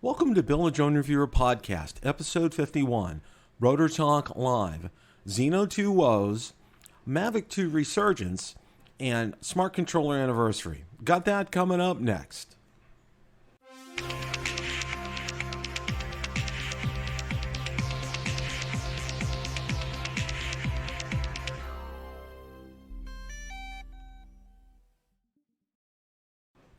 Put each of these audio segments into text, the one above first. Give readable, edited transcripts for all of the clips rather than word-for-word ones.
Welcome to BillTheDroneReviewer podcast, episode 51, Rotor Talk Live, Zino 2 Woes, Mavic 2 Resurgence, and Smart Controller Anniversary. Got that coming up next.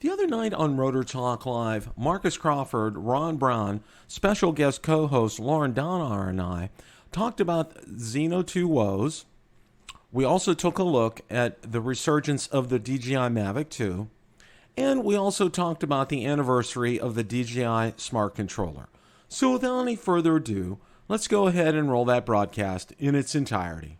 The other night on Rotor Talk Live, Marcus Crawford, Ron Brown, special guest co-host Lauren Donar, and I talked about Zino 2 Woes. We also took a look at the resurgence of the DJI Mavic 2, and we also talked about the anniversary of the DJI Smart Controller. So without any further ado, let's go ahead and roll that broadcast in its entirety.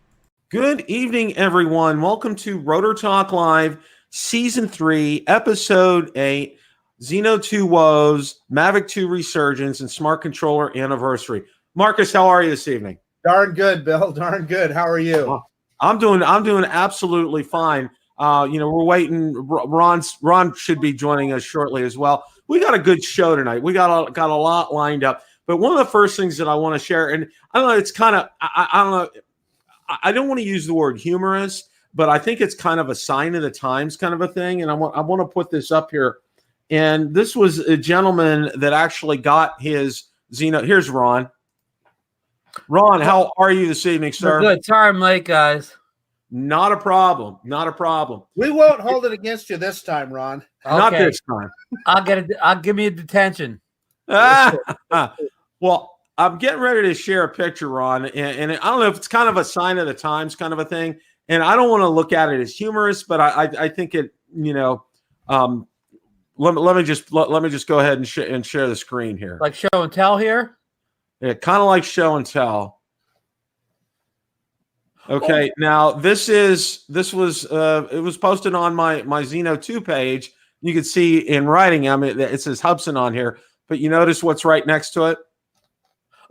Good evening, everyone. Welcome to Rotor Talk Live, Season 3, Episode 8, Zino 2 Woes, Mavic 2 Resurgence, and Smart Controller Anniversary. Marcus, how are you this evening? Darn good, Bill. Darn good. How are you? Well, I'm doing absolutely fine. We're waiting. Ron should be joining us shortly as well. We got a good show tonight. We got a lot lined up. But one of the first things that I want to share, and I don't know, it's kind of I don't know. I don't want to use the word humorous, but I think it's kind of a sign of the times kind of a thing. And I want to put this up here. And this was a gentleman that actually got his Zino. Here's Ron. Ron, how are you this evening, sir? Good. Sorry I'm late, guys. Not a problem. Not a problem. We won't hold it against you this time, Ron. Okay. Not this time. I'll give me a detention. Well, I'm getting ready to share a picture, Ron, and I don't know if it's kind of a sign of the times kind of a thing. And I don't want to look at it as humorous, but I think it, let me just go ahead and share the screen here. Like show and tell here? Yeah, kind of like show and tell. Okay, now it was posted on my Zino 2 page. You can see in writing, it says Hubsan on here, but you notice what's right next to it?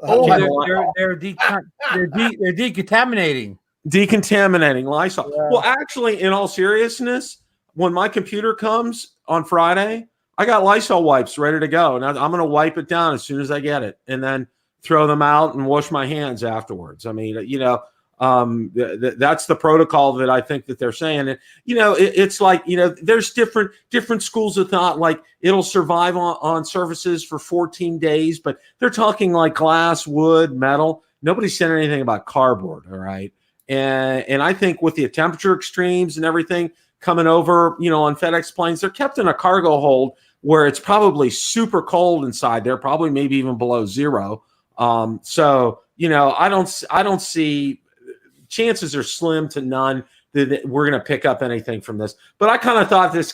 They're decontaminating. Decontaminating Lysol. Yeah. Well, actually, in all seriousness, when my computer comes on Friday, I got Lysol wipes ready to go. And I'm going to wipe it down as soon as I get it and then throw them out and wash my hands afterwards. I mean, that's the protocol that I think that they're saying. And, it's like, there's different schools of thought, like it'll survive on surfaces for 14 days, but they're talking like glass, wood, metal. Nobody said anything about cardboard. All right. And I think with the temperature extremes and everything coming over, on FedEx planes, they're kept in a cargo hold where it's probably super cold inside there, probably maybe even below zero. I don't see, chances are slim to none that we're going to pick up anything from this. But I kind of thought this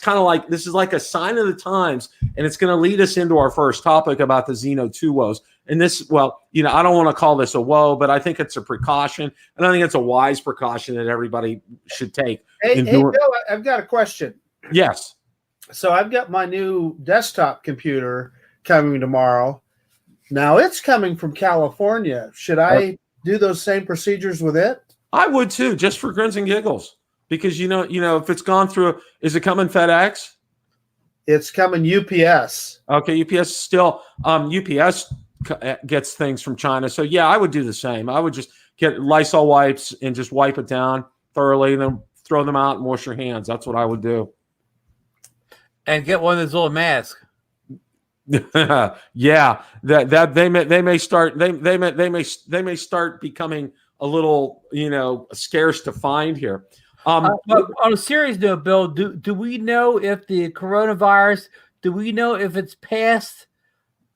is like a sign of the times, and it's going to lead us into our first topic about the Zino 2 Woes. And this, I don't want to call this a woe, but I think it's a precaution, and I think it's a wise precaution that everybody should take. Hey, Bill, I've got a question. Yes. So I've got my new desktop computer coming tomorrow. Now it's coming from California. Should I do those same procedures with it? I would too, just for grins and giggles, because if it's gone through, is it coming FedEx? It's coming UPS. Okay, UPS still. UPS gets things from China, so yeah, I would do the same. I would just get Lysol wipes and just wipe it down thoroughly, and then throw them out and wash your hands. That's what I would do. And get one of those little masks. Yeah, that they may start becoming a little scarce to find here. But on a serious note, Bill, do we know if the coronavirus? Do we know if it's passed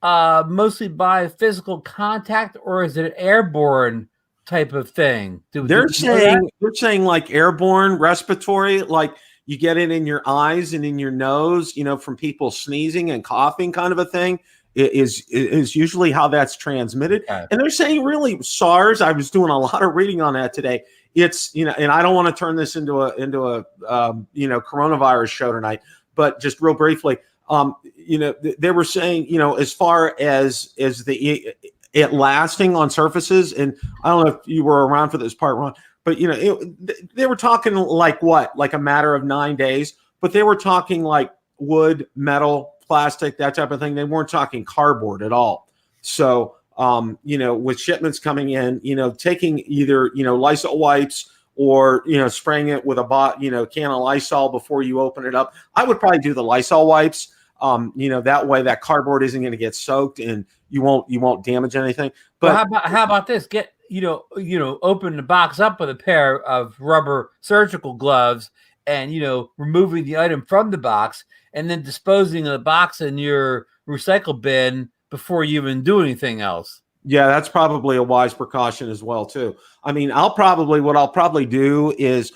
mostly by physical contact, or is it an airborne type of thing? They're saying like airborne, respiratory, like you get it in your eyes and in your nose, from people sneezing and coughing, kind of a thing. Is usually how that's transmitted. Okay. And they're saying really SARS. I was doing a lot of reading on that today. It's, and I don't want to turn this into a coronavirus show tonight, but just real briefly, they were saying, as far as it lasting on surfaces, and I don't know if you were around for this part, Ron, but they were talking like what, like a matter of 9 days, but they were talking like wood, metal, plastic, that type of thing. They weren't talking cardboard at all. So, with shipments coming in, taking either, Lysol wipes or, spraying it with a can of Lysol before you open it up. I would probably do the Lysol wipes. That way that cardboard isn't going to get soaked and you won't damage anything. But how about this? Get, open the box up with a pair of rubber surgical gloves and, removing the item from the box and then disposing of the box in your recycle bin before you even do anything else. Yeah, that's probably a wise precaution as well, too. I mean, what I'll probably do is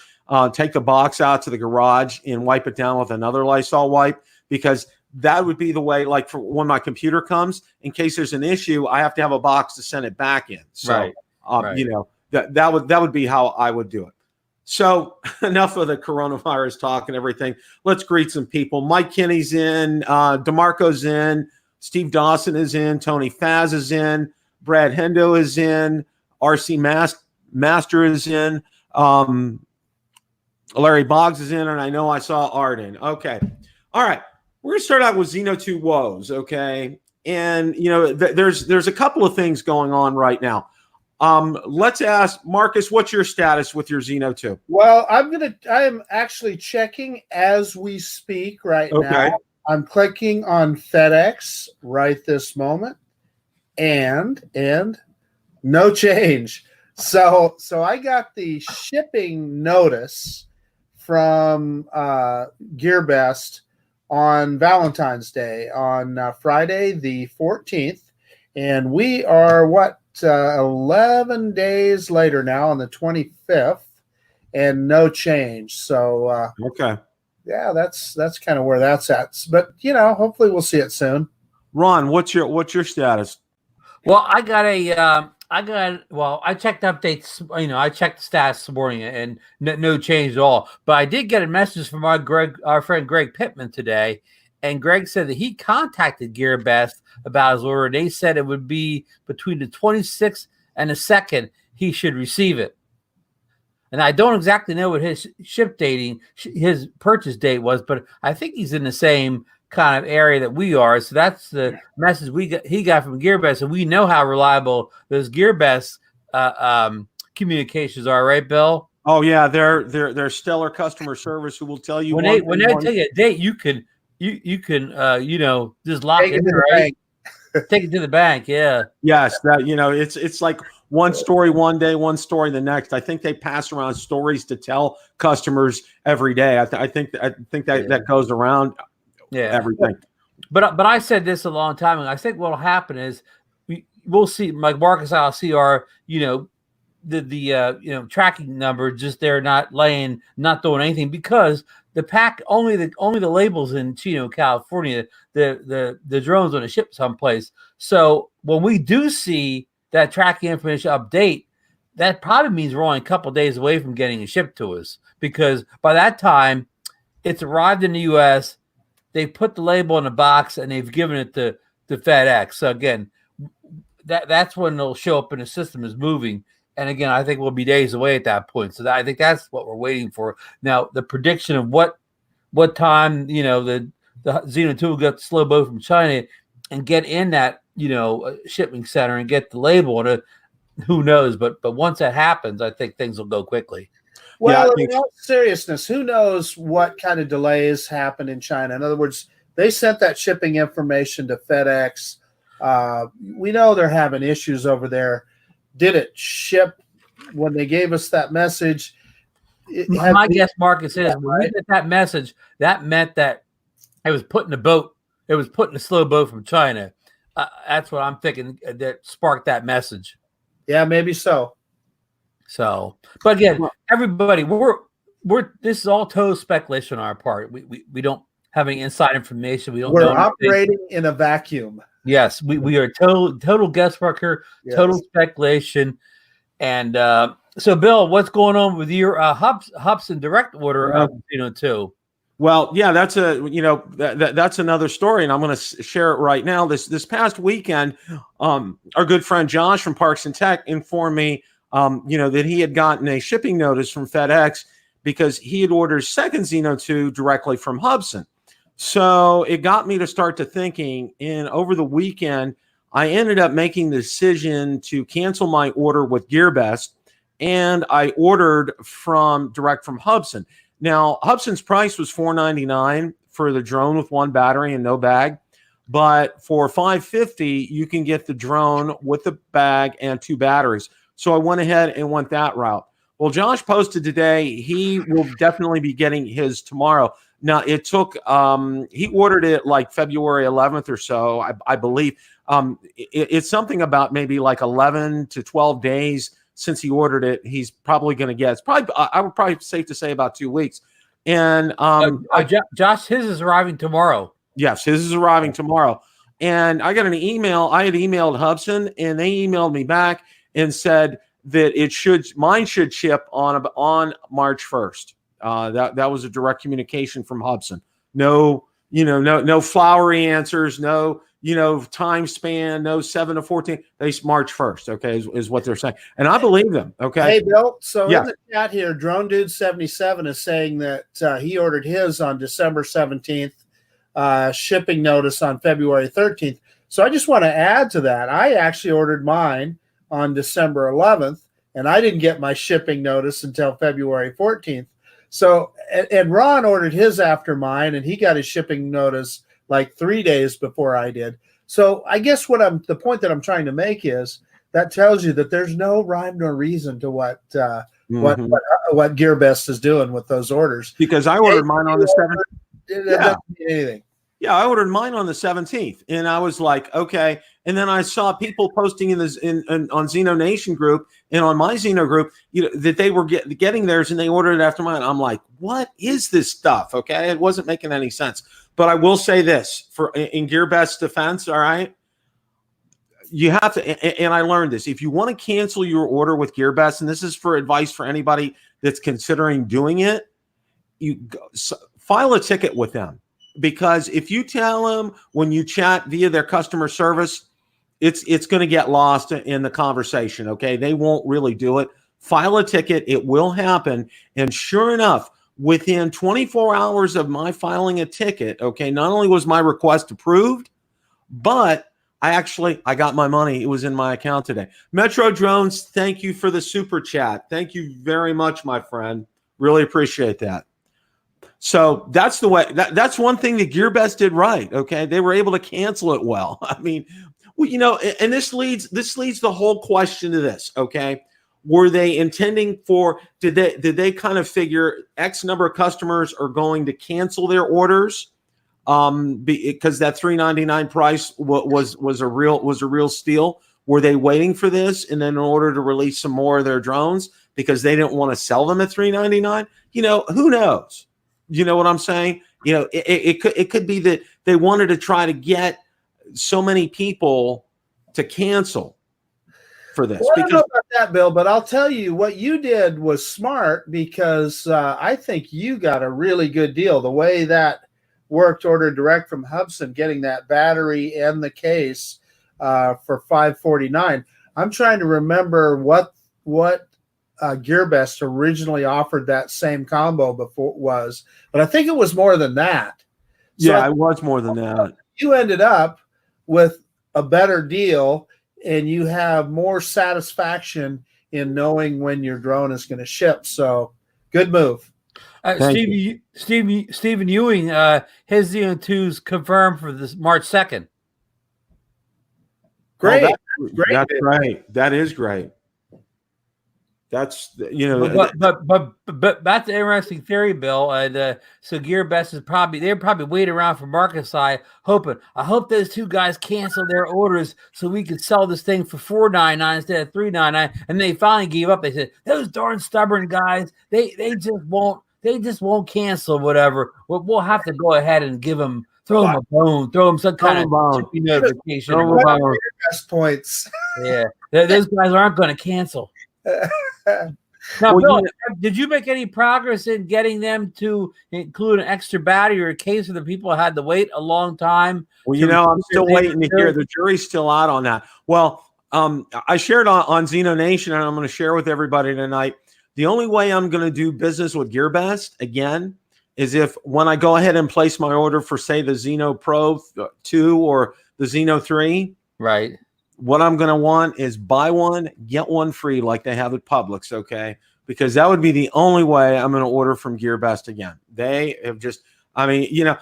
take the box out to the garage and wipe it down with another Lysol wipe, because that would be the way, like for when my computer comes, in case there's an issue, I have to have a box to send it back in. So, right. That would be how I would do it. So enough of the coronavirus talk and everything. Let's greet some people. Mike Kinney's in, DeMarco's in, Steve Dawson is in, Tony Faz is in, Brad Hendo is in, RC Master is in, Larry Boggs is in, and I know I saw Art in. Okay. All right. We're going to start out with Zino 2 Woes, okay? And, there's a couple of things going on right now. Let's ask Marcus, what's your status with your Zino 2? Well, I am actually checking as we speak right now. I'm clicking on FedEx right this moment, and no change. So I got the shipping notice from Gearbest on Valentine's Day on Friday the 14th, and we are 11 days later now on the 25th, and no change. So yeah, that's kind of where that's at. But hopefully we'll see it soon. Ron, what's your status? Well, I checked updates. I checked the stats this morning, and no change at all. But I did get a message from our friend Greg Pittman today, and Greg said that he contacted Gearbest about his order. They said it would be between the 26th and the 2nd he should receive it. And I don't exactly know what his his purchase date was, but I think he's in the same kind of area that we are. So that's the message he got from Gearbest, and we know how reliable those Gearbest communications are, right, Bill? Oh yeah, they're stellar customer service who will tell you when they tell you a date, you can just lock it in, right? Take it to the bank, yeah. Yes, that it's like one story one day, one story the next. I think they pass around stories to tell customers every day. I think that goes around. Yeah, everything. But I said this a long time ago. I think what'll happen is we'll see, like Marcus, I'll see our the tracking number just there, not doing anything, because the pack only the labels in Chino, California. The drone's on a ship someplace. So when we do see that tracking information update, that probably means we're only a couple days away from getting it shipped to us, because by that time it's arrived in the U.S. They put the label in the box and they've given it to FedEx. So again, that's when it'll show up in the system as moving. And again, I think we'll be days away at that point. So I think that's what we're waiting for. Now, the prediction of what time the Zino 2 will get the slow boat from China and get in that shipping center and get the label, and who knows? But once that happens, I think things will go quickly. Well, in all seriousness, who knows what kind of delays happen in China? In other words, they sent that shipping information to FedEx. We know they're having issues over there. Did it ship when they gave us that message? My guess, Marcus, is when we get that message, that meant that it was put in the boat. It was put in a slow boat from China. That's what I'm thinking that sparked that message. Yeah, maybe so. So, but again, everybody, we're this is all total speculation on our part. We don't have any inside information. We're operating in a vacuum. Yes, we are total guesswork here, total speculation. And so, Bill, what's going on with your Hubsan direct order of Zino 2? Well, yeah, that's that's another story, and I'm going to share it right now. This past weekend, our good friend Josh from Parks and Tech informed me, that he had gotten a shipping notice from FedEx because he had ordered second Zino 2 directly from Hubsan. So it got me to start to thinking, and over the weekend, I ended up making the decision to cancel my order with Gearbest, and I ordered direct from Hubsan. Now, Hubsan's price was $499 for the drone with one battery and no bag, but for $550, you can get the drone with the bag and 2 batteries. So I went ahead and went that route. Well, Josh posted today, he will definitely be getting his tomorrow. Now, it took, he ordered it like February 11th or so, I believe. It's something about maybe like 11 to 12 days since he ordered it. He's probably going to get, it's probably, I would probably safe to say about 2 weeks. And Josh, his is arriving tomorrow. Yes, his is arriving tomorrow. And I got an email. I had emailed Hubsan, and they emailed me back and said that mine should ship on March 1st. That was a direct communication from Hubsan. No, no flowery answers, no, time span, no 7 to 14. They March 1st, okay, is what they're saying. And I believe them, okay? Hey, Bill, so in the chat here, Drone Dude 77 is saying that he ordered his on December 17th, shipping notice on February 13th. So I just want to add to that. I actually ordered mine on December 11th, and I didn't get my shipping notice until February 14th. So, and Ron ordered his after mine, and he got his shipping notice like 3 days before I did. So I guess the point that I'm trying to make is that tells you that there's no rhyme nor reason to what Gearbest is doing with those orders. Because I ordered mine on the 7th. It doesn't mean anything. Yeah, I ordered mine on the 17th, and I was like, okay. And then I saw people posting on ZinoNation group and on my Zino group, that they were getting theirs and they ordered it after mine. I'm like, what is this stuff? Okay, it wasn't making any sense. But I will say this in Gearbest's defense, all right. You have to, and I learned this. If you want to cancel your order with Gearbest, and this is for advice for anybody that's considering doing it, file a ticket with them. Because if you tell them when you chat via their customer service, it's going to get lost in the conversation, okay? They won't really do it. File a ticket. It will happen. And sure enough, within 24 hours of my filing a ticket, okay, not only was my request approved, but I got my money. It was in my account today. Metro Drones, thank you for the super chat. Thank you very much, my friend. Really appreciate that. So that's the way. That's one thing that Gearbest did right. Okay, they were able to cancel it well. I mean, and this leads the whole question to this. Okay, were they intending for? Did they kind of figure X number of customers are going to cancel their orders? Because that $399 price was a real steal. Were they waiting for this, and then in order to release some more of their drones because they didn't want to sell them at $399? Who knows? You know what I'm saying? It could be that they wanted to try to get so many people to cancel for this. Well, I don't know about that, Bill, but I'll tell you what you did was smart because I think you got a really good deal. The way that worked, ordered direct from Hubsan, getting that battery and the case for $549. I'm trying to remember what Gearbest originally offered that same combo before was, but I think it was more than that. So yeah, it was more than that. You ended up with a better deal, and you have more satisfaction in knowing when your drone is going to ship. So, good move. Stephen Ewing, his Zino 2's confirmed for this March 2nd. Great. That's great. That is great. That's but that's an interesting theory, Bill. And so Gearbest is they're probably waiting around for market side, hoping. I hope those two guys cancel their orders so we can sell this thing for $499 instead of $399. And they finally gave up. They said those darn stubborn guys, they just won't cancel whatever. We'll have to go ahead and throw them a bone, throw them some kind of notification. Best points. Yeah, those guys aren't going to cancel. Now, Bill, did you make any progress in getting them to include an extra battery or a case for the people who had to wait a long time? Well, I'm still waiting to hear. The jury's still out on that. Well, I shared on ZinoNation, and I'm going to share with everybody tonight. The only way I'm going to do business with Gearbest again is if when I go ahead and place my order for, say, the Zino Pro 2 or the Zino 3, right? What I'm going to want is buy one, get one free, like they have at Publix, okay? Because that would be the only way I'm going to order from Gearbest again. They have just, I mean, you know,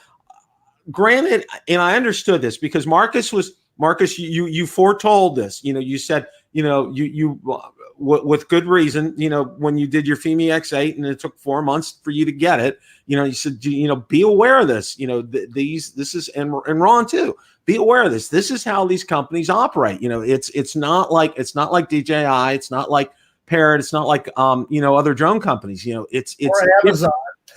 granted, and I understood this because Marcus, you foretold this. You know, you said, you know, you with good reason, you know, when you did your FEMI X8 and it took 4 months for you to get it, you know, you said, you know, be aware of this. You know, this is, and Ron too. Be aware of this. This is how these companies operate. You know, it's not like DJI. It's not like Parrot. It's not like you know, other drone companies. You know, it's Amazon.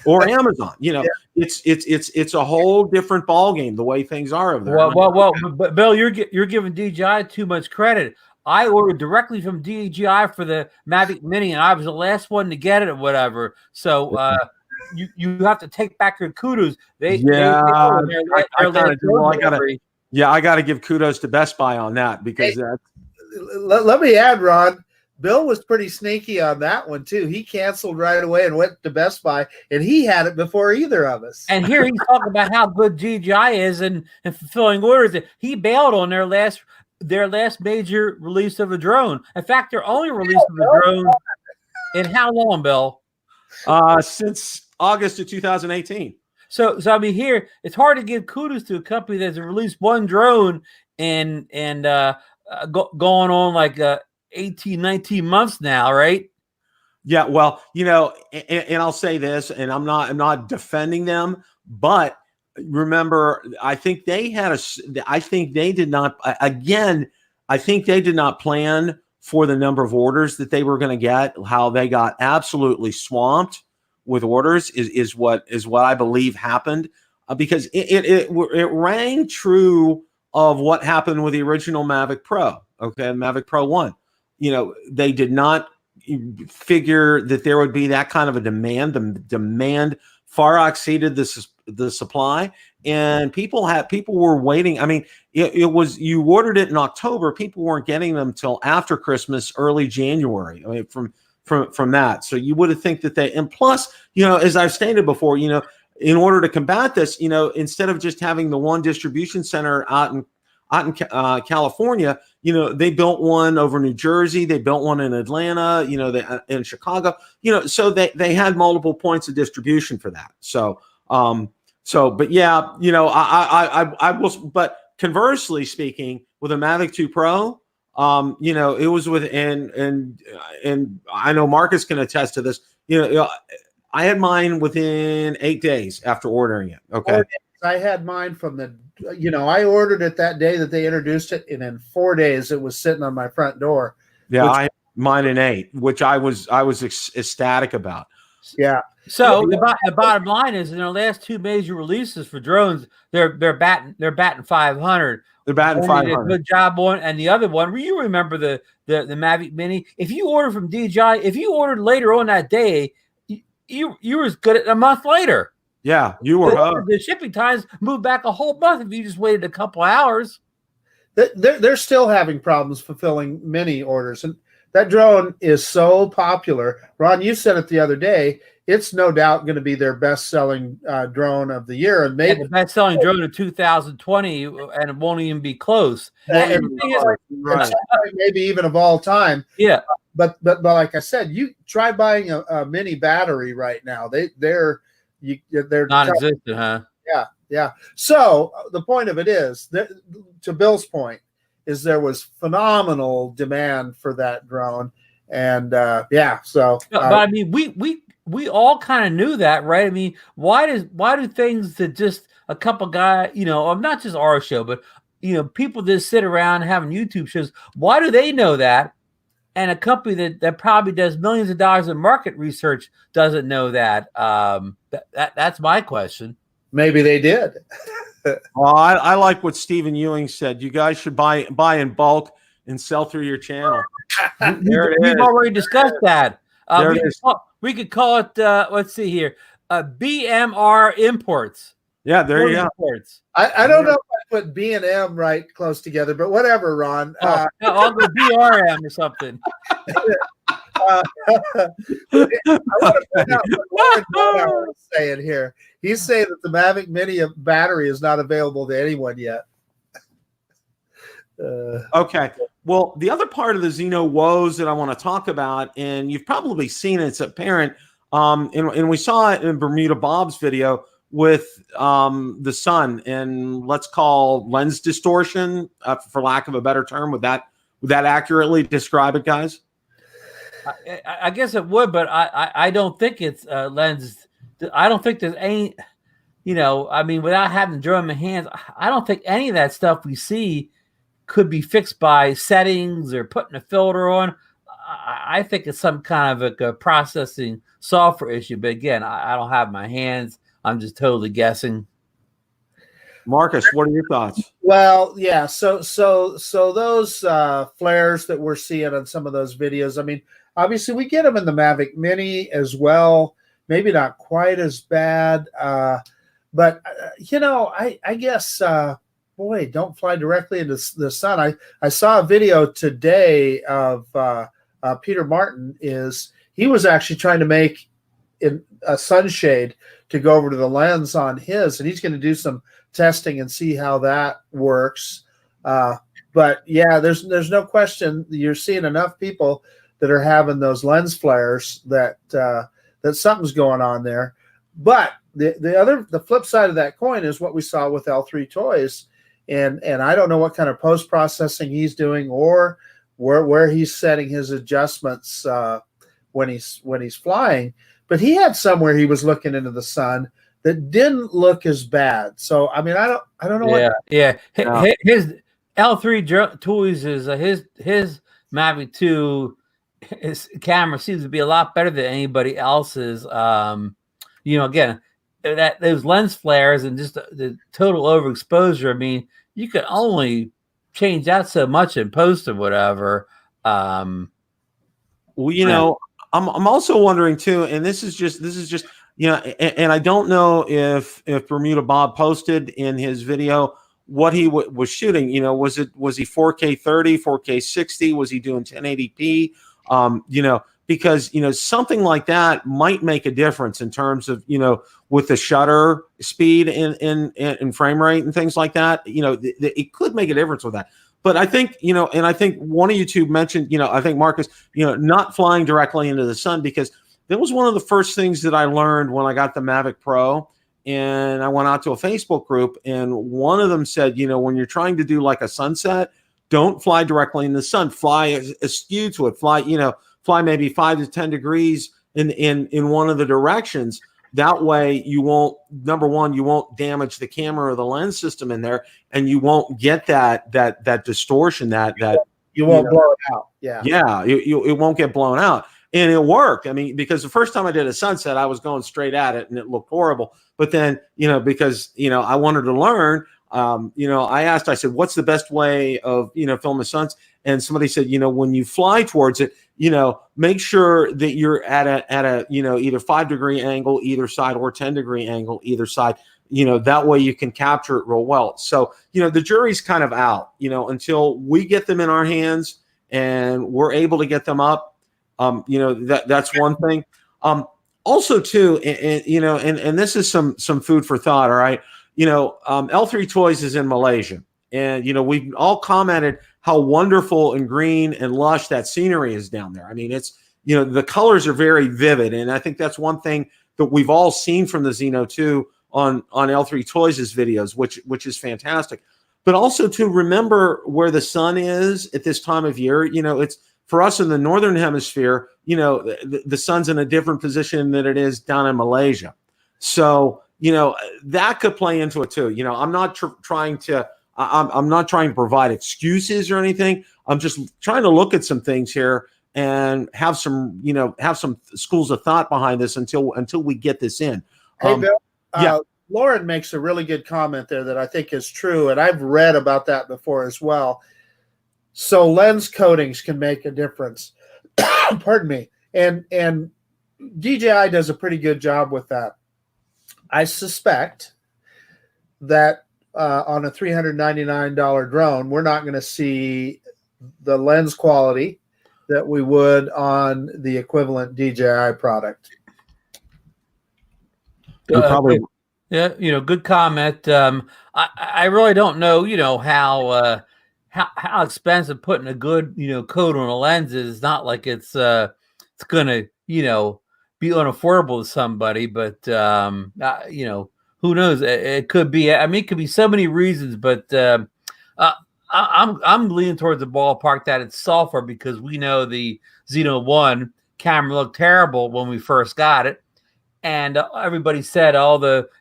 Or Amazon. You know, yeah. It's a whole different ballgame the way things are over there. Well, but Bill, you're giving DJI too much credit. I ordered directly from DJI for the Mavic Mini, and I was the last one to get it or whatever. So you have to take back your kudos. I got to give kudos to Best Buy on that because let me add, Ron. Bill was pretty sneaky on that one too. He canceled right away and went to Best Buy, and he had it before either of us. And here he's talking about how good DJI is and fulfilling orders. He bailed on their last major release of a drone. In fact, their only release of a drone in how long, Bill? Since August of 2018. So I mean, here it's hard to give kudos to a company that's released one drone and going on like 18, 19 months now, right? Yeah, well, you know, and I'll say this, and I'm not defending them, but remember, I think they did not plan for the number of orders that they were going to get. How they got absolutely swamped with orders is what I believe happened, because it rang true of what happened with the original Mavic Pro, okay, Mavic Pro 1. You know, they did not figure that there would be that kind of a demand. The demand far exceeded the supply, and people were waiting. I mean, it was, you ordered it in October. People weren't getting them till after Christmas, early January. I mean, from that. So you would have think that and plus, you know, as I've stated before, you know, in order to combat this, you know, instead of just having the one distribution center out in California, you know, they built one over New Jersey, they built one in Atlanta, you know, in Chicago, you know, so they had multiple points of distribution for that. So, but yeah, you know, I will, but conversely speaking, with a Mavic 2 Pro, you know, it was with, and I know Marcus can attest to this, you know, I had mine within 8 days after ordering it. Okay. I had mine from I ordered it that day that they introduced it, and in 4 days it was sitting on my front door. Yeah, I had mine in 8, which I was ecstatic about. Yeah. So the bottom line is, in their last 2 major releases for drones, they're batting 500. They're batting 500. Good job on, and the other one, you remember the Mavic Mini. If you order from DJI, if you ordered later on that day, you were as good at a month later. Yeah, you were. The shipping times moved back a whole month if you just waited a couple hours. They're still having problems fulfilling mini orders, and that drone is so popular. Ron, you said it the other day. It's no doubt going to be their best-selling drone of the year, and maybe the best-selling drone of 2020, and it won't even be close. Maybe even of all time. Yeah, but like I said, you try buying a mini battery right now. They're non-existent, huh? Yeah. So the point of it is, to Bill's point, is there was phenomenal demand for that drone, and So, but I mean, we all kind of knew that, right? I mean, why do things that just a couple guys, you know, not just our show, but you know, people just sit around having YouTube shows. Why do they know that? And a company that probably does millions of dollars in market research doesn't know that. That's my question. Maybe they did. Well, I like what Stephen Ewing said. You guys should buy in bulk and sell through your channel. We've already discussed that. We could call it, let's see here, BMR Imports. Yeah, there you go. I don't know if I put B and M right close together, but whatever, Ron. I'll go BRM or something. want to point out what Lauren is saying here. He's saying that the Mavic Mini battery is not available to anyone yet. Okay. Well, the other part of the Zino woes that I want to talk about, and you've probably seen it, it's apparent, and we saw it in Bermuda Bob's video with the sun, and let's call lens distortion, for lack of a better term. Would that accurately describe it, guys? I guess it would, but I don't think it's lens. I don't think there's any, I mean, without having the drone in my hands, I don't think any of that stuff we see could be fixed by settings or putting a filter on. I think it's some kind of a processing software issue. But again, I don't have my hands. I'm just totally guessing. Marcus, what are your thoughts? Well, yeah. So those flares that we're seeing on some of those videos, I mean, obviously we get them in the Mavic Mini as well. Maybe not quite as bad. But I guess, boy, don't fly directly into the sun. I saw a video today of Peter Martin. He was actually trying to make a sunshade to go over to the lens on his, and he's going to do some testing and see how that works. But yeah, there's no question you're seeing enough people that are having those lens flares that something's going on there. But the flip side of that coin is what we saw with L3 Toys. And I don't know what kind of post-processing he's doing or where he's setting his adjustments when he's flying. But he had somewhere he was looking into the sun that didn't look as bad. So I mean, I don't know. Yeah. His L3 Toys is his Mavic 2. His camera seems to be a lot better than anybody else's. Again, those lens flares and just the total overexposure. I mean, you can only change that so much in post or whatever. I'm also wondering too, and this is just and I don't know if Bermuda Bob posted in his video what he was shooting. Was he 4K 30, 4K 60? Was he doing 1080p? Because something like that might make a difference in terms of with the shutter speed and frame rate and things like that. It could make a difference with that. But I think and I think one of you two mentioned I think Marcus not flying directly into the sun, because that was one of the first things that I learned when I got the Mavic Pro, and I went out to a Facebook group, and one of them said when you're trying to do like a sunset, don't fly directly in the sun. Fly askew to it. Fly maybe 5 to 10 degrees in one of the directions. That way you won't, number one, you won't damage the camera or the lens system in there, and you won't get that distortion that you won't blow it out. Yeah. It won't get blown out. And it worked. I mean, because the first time I did a sunset, I was going straight at it and it looked horrible. But then, because, I wanted to learn, I said, what's the best way of, filming suns? And somebody said, when you fly towards it, make sure that you're at a either 5-degree angle either side or 10-degree angle either side. That way you can capture it real well. So, the jury's kind of out, until we get them in our hands and we're able to get them up. That's one thing. Also too, and this is some food for thought. All right. L3 Toys is in Malaysia, and we've all commented how wonderful and green and lush that scenery is down there. I mean, it's the colors are very vivid, and I think that's one thing that we've all seen from the Zino 2 on L3 Toys' videos, which is fantastic. But also to remember where the sun is at this time of year. It's for us in the northern hemisphere. The sun's in a different position than it is down in Malaysia. So that could play into it too. I'm not trying to provide excuses or anything. I'm just trying to look at some things here and have some schools of thought behind this until we get this in. Hey, Bill, Lauren makes a really good comment there that I think is true, and I've read about that before as well. So lens coatings can make a difference. Pardon me. And DJI does a pretty good job with that. I suspect that on a $399 drone, we're not going to see the lens quality that we would on the equivalent DJI product. Probably. Yeah, good comment. I really don't know, how expensive putting a good, coat on a lens is. It's not like it's gonna, be unaffordable to somebody, but who knows? It could be. I mean, it could be so many reasons, but I'm leaning towards the ballpark that it's software, because we know the Zino 1 camera looked terrible when we first got it. And everybody said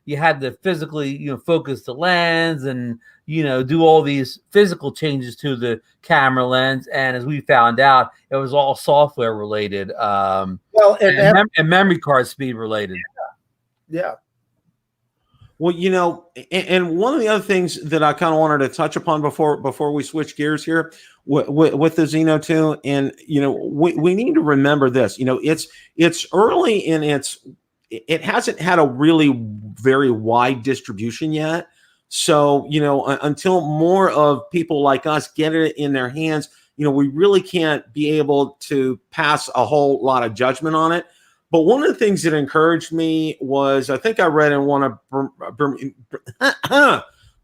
you had to physically, focus the lens and, do all these physical changes to the camera lens. And as we found out, it was all software related. And memory card speed related. Yeah. Well, and one of the other things that I kind of wanted to touch upon before we switch gears here with the Zino 2, and, we need to remember this, it's early in it hasn't had a really very wide distribution yet. So, until more of people like us get it in their hands, we really can't be able to pass a whole lot of judgment on it. But one of the things that encouraged me was, I think I read in one of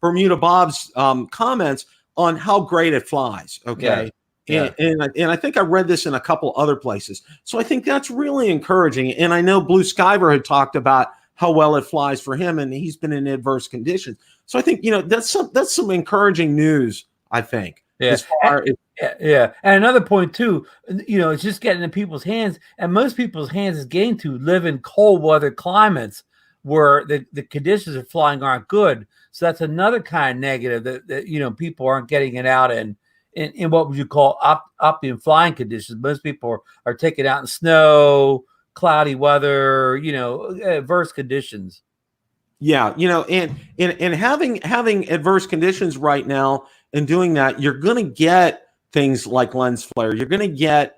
Bermuda Bob's comments on how great it flies. Okay. Yeah. And I think I read this in a couple other places. So I think that's really encouraging. And I know Blue Skyver had talked about how well it flies for him, and he's been in adverse conditions. So I think, that's some encouraging news, I think. Yeah. And another point too, it's just getting in people's hands, and most people's hands is getting to live in cold weather climates where the conditions of flying aren't good. So that's another kind of negative that people aren't getting it out in what would you call optimum flying conditions. Most people are taking it out in snow, cloudy weather, adverse conditions. Yeah, and having adverse conditions right now and doing that, you're going to get things like lens flare. You're going to get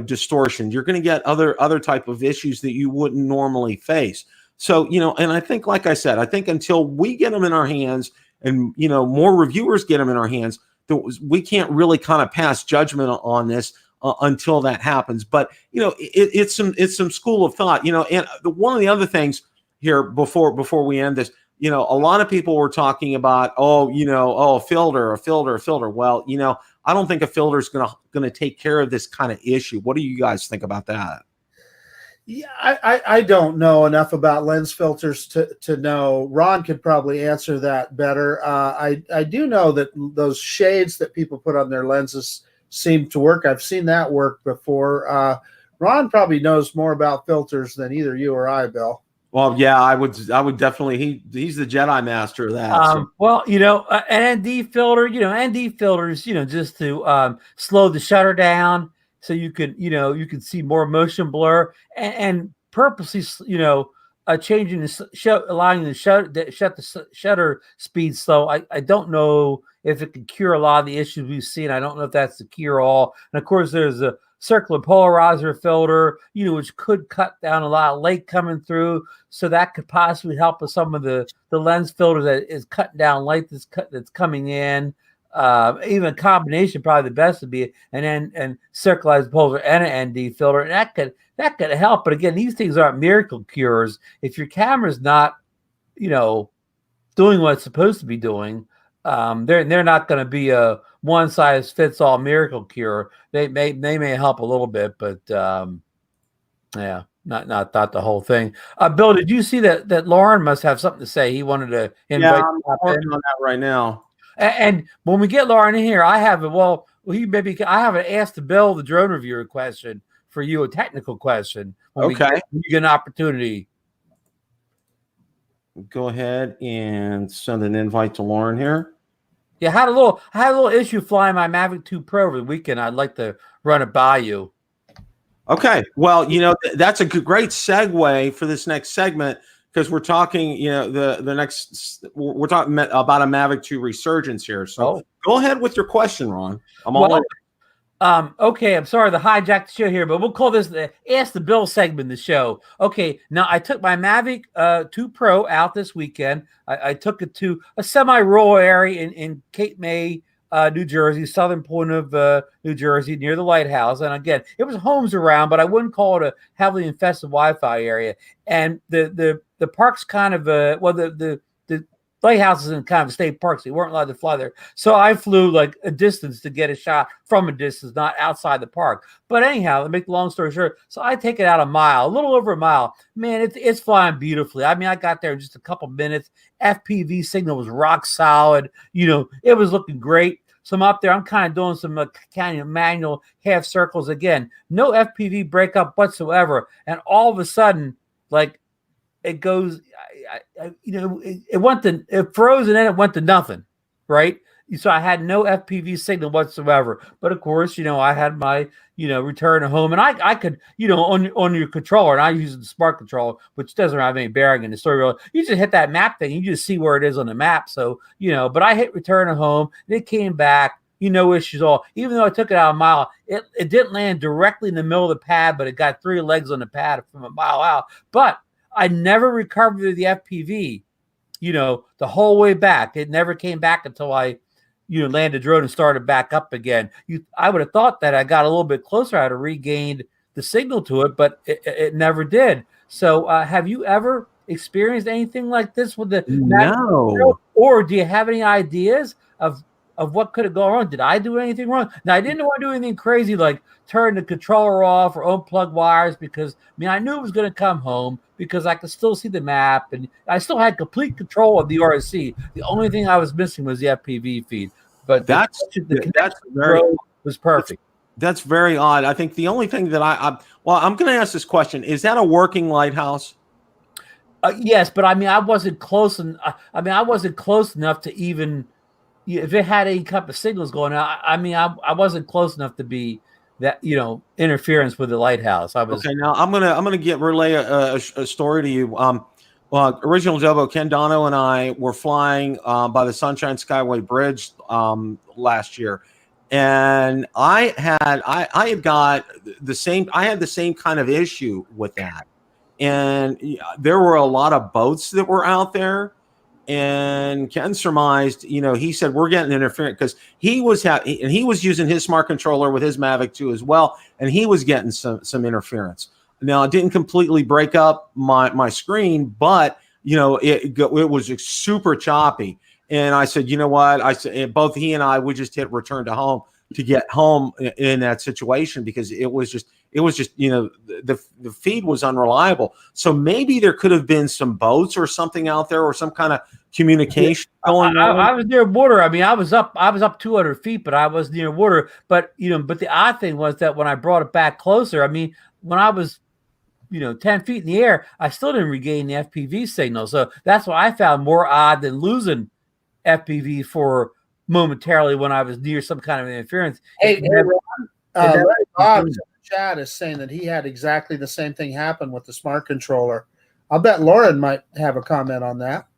distortion. You're going to get other type of issues that you wouldn't normally face. So, and I think, like I said, I think until we get them in our hands and, more reviewers get them in our hands, we can't really kind of pass judgment on this until that happens. But, it's some school of thought, and one of the other things here before we end this, a lot of people were talking about, a filter. Well, I don't think a filter is going to take care of this kind of issue. What do you guys think about that? Yeah, I don't know enough about lens filters to know. Ron could probably answer that better. I do know that those shades that people put on their lenses seem to work. I've seen that work before. Ron probably knows more about filters than either you or I, Bill. Well, yeah, I would definitely. He's the Jedi master of that. Well, an ND filter, ND filters, just to slow the shutter down, so you can see more motion blur, and purposely, changing allowing the shut the shutter speed slow. I don't know if it can cure a lot of the issues we've seen. I don't know if that's the cure all. And of course, there's a circular polarizer filter, which could cut down a lot of light coming through. So that could possibly help with some of the lens filter that is cutting down light that's coming in. Even a combination, probably the best would be and circularized polarizer and an ND filter, and that could help. But again, these things aren't miracle cures. If your camera's not, doing what it's supposed to be doing, they're not going to be a one size fits all miracle cure. They may help a little bit, but yeah, not the whole thing. Bill, did you see that Lauren must have something to say? He wanted to invite. Yeah, I'm working on that right now. And when we get Lauren in here, I have an Ask the Bill the Drone Reviewer question for you, a technical question. Okay, you get an opportunity. Go ahead and send an invite to Lauren here. Yeah, I had a little issue flying my Mavic 2 Pro over the weekend. I'd like to run it by you. Okay, well, that's a great segue for this next segment, because we're talking, we're talking about a Mavic 2 Resurgence here. So Go ahead with your question, Ron. Okay, I'm sorry to hijack the show here, but we'll call this the Ask the Bill segment of the show. Okay, now I took my Mavic 2 Pro out this weekend. I took it to a semi-rural area in Cape May, New Jersey, southern point of New Jersey, near the lighthouse. And again, it was homes around, but I wouldn't call it a heavily infested Wi-Fi area. And the park's kind of the lighthouse is in kind of a state park, so you weren't allowed to fly there. So I flew like a distance to get a shot from a distance, not outside the park. But anyhow, to make the long story short, so I take it out a mile, a little over a mile. Man, it's flying beautifully. I mean, I got there in just a couple minutes. FPV signal was rock solid. It was looking great. So I'm up there. I'm kind of doing some manual half circles again. No FPV breakup whatsoever. And all of a sudden, like it goes, it froze and then it went to nothing, right? So I had no FPV signal whatsoever. But of course, I had my, return to home, and I could, on your controller, and I use the Smart Controller, which doesn't have any bearing in the story. Really. You just hit that map thing, you just see where it is on the map. So, but I hit return to home, and it came back, no issues at all. Even though I took it out a mile, it didn't land directly in the middle of the pad, but it got 3 legs on the pad from a mile out. But I never recovered the FPV, the whole way back. It never came back until I, landed drone and started back up again. I would have thought that I got a little bit closer, I'd have regained the signal to it, but it never did. So have you ever experienced anything like this with the No. Or do you have any ideas of what could have gone wrong? Did I do anything wrong? Now, I didn't want to do anything crazy like turn the controller off or unplug wires, because I knew it was going to come home, because I could still see the map and I still had complete control of the RSC. The only thing I was missing was the FPV feed. But that's very was perfect. That's very odd. I think the only thing that I'm going to ask this question: is that a working lighthouse? Yes, but I wasn't close, I wasn't close enough to even if it had any type of signals going out. I wasn't close enough to be that interference with the lighthouse. Okay. Now I'm gonna relay a story to you. Original Jobo Ken Dono and I were flying by the Sunshine Skyway Bridge last year, and I had the same kind of issue with that, and there were a lot of boats that were out there. And Ken surmised, he said, we're getting interference, because he was using his Smart Controller with his Mavic 2 as well, and he was getting some interference. Now, it didn't completely break up my screen, but it was super choppy. And I said, you know what? I said, both he and I would just hit return to home to get home in that situation, because it was just the feed was unreliable. So maybe there could have been some boats or something out there, or some kind of communication going on. I was near water. I was up 200 feet, but I was near water. But but the odd thing was that when I brought it back closer, when I was 10 feet in the air, I still didn't regain the FPV signal. So that's what I found more odd than losing FPV for momentarily when I was near some kind of interference. Hey, Bob in the chat is saying that he had exactly the same thing happen with the Smart Controller. I'll bet Lauren might have a comment on that.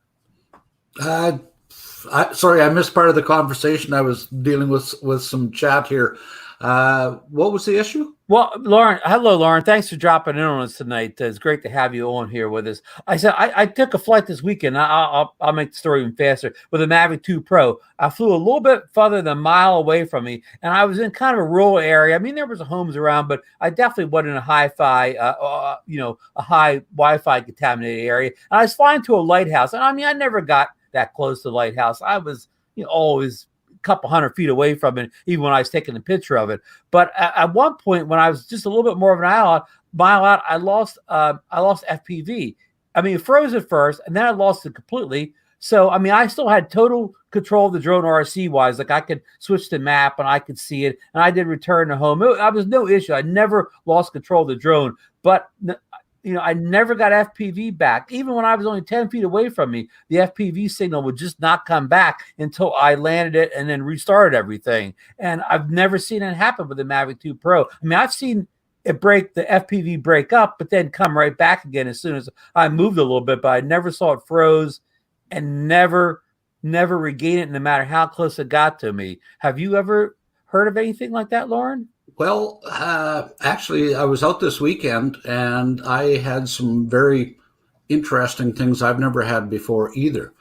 Sorry, I missed part of the conversation. I was dealing with some chat here. What was the issue? Well, hello, Lauren. Thanks for dropping in on us tonight. It's great to have you on here with us. I said I took a flight this weekend. I'll make the story even faster with a Mavic 2 Pro. I flew a little bit further than a mile away from me, and I was in kind of a rural area. There was homes around, but I definitely wasn't in a hi-fi, a high Wi-Fi contaminated area. And I was flying to a lighthouse, and I never got that close to the lighthouse. I was always couple hundred feet away from it, even when I was taking a picture of it. But at one point, when I was just a little bit more of an mile out, I lost FPV. It froze at first, and then I lost it completely. So I still had total control of the drone RC wise. Like I could switch the map and I could see it, and I did return to home. I was no issue. I never lost control of the drone, but I never got FPV back. Even when I was only 10 feet away from me, the FPV signal would just not come back until I landed it and then restarted everything. And I've never seen it happen with the Mavic 2 Pro. I've seen it the FPV break up, but then come right back again as soon as I moved a little bit, but I never saw it froze and never regain it no matter how close it got to me. Have you ever heard of anything like that, Lauren? Well, actually, I was out this weekend, and I had some very interesting things I've never had before either.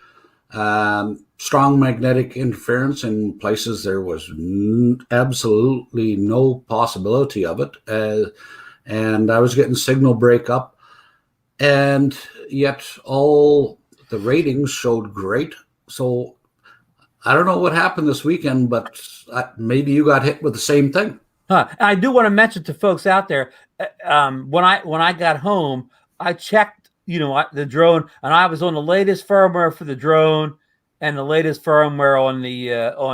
strong magnetic interference in places there was absolutely no possibility of it. And I was getting signal breakup, and yet all the ratings showed great. So I don't know what happened this weekend, but maybe you got hit with the same thing. I do want to mention to folks out there, when I got home, I checked, the drone, and I was on the latest firmware for the drone and the latest firmware on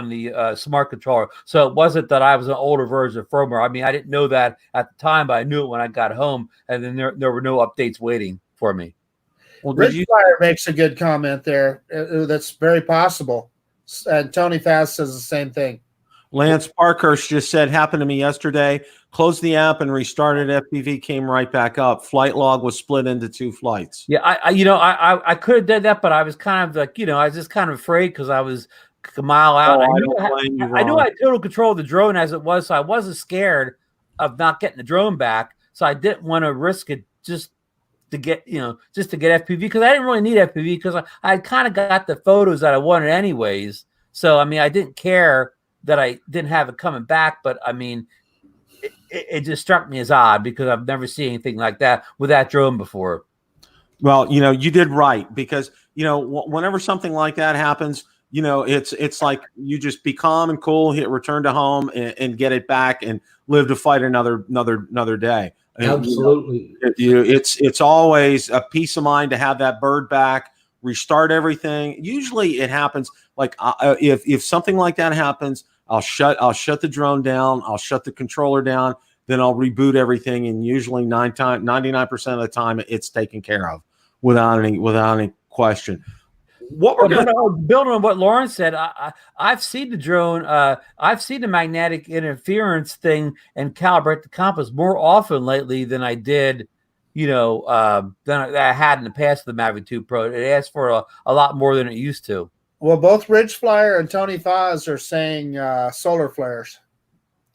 the smart controller. So it wasn't that I was an older version of firmware. I mean, I didn't know that at the time, but I knew it when I got home, and then there were no updates waiting for me. Well, Ridgefire makes a good comment there. That's very possible. And Tony Fast says the same thing. Lance Parkhurst just said, happened to me yesterday. Closed the app and restarted. FPV came right back up. Flight log was split into 2 flights. Yeah, I could have done that, but I was kind of like, I was just kind of afraid because I was a mile out. Oh, I knew I had total control of the drone as it was, so I wasn't scared of not getting the drone back. So I didn't want to risk it just to get FPV, because I didn't really need FPV because I kind of got the photos that I wanted anyways. So I mean, I didn't care that I didn't have it coming back, but I mean, it just struck me as odd because I've never seen anything like that with that drone before. Well, you did right, because whenever something like that happens, it's like you just be calm and cool, hit return to home, and get it back and live to fight another day. Absolutely. It's always a peace of mind to have that bird back, restart everything. Usually it happens like if something like that happens, I'll shut the drone down, I'll shut the controller down, then I'll reboot everything, and usually 99% of the time it's taken care of without any question. What we're going to build on what Lauren said, I've seen the drone, I've seen the magnetic interference thing and calibrate the compass more often lately than I did, than I had in the past with the Mavic 2 Pro. It asks for a lot more than it used to. Well, both Ridge Flyer and Tony Foz are saying solar flares.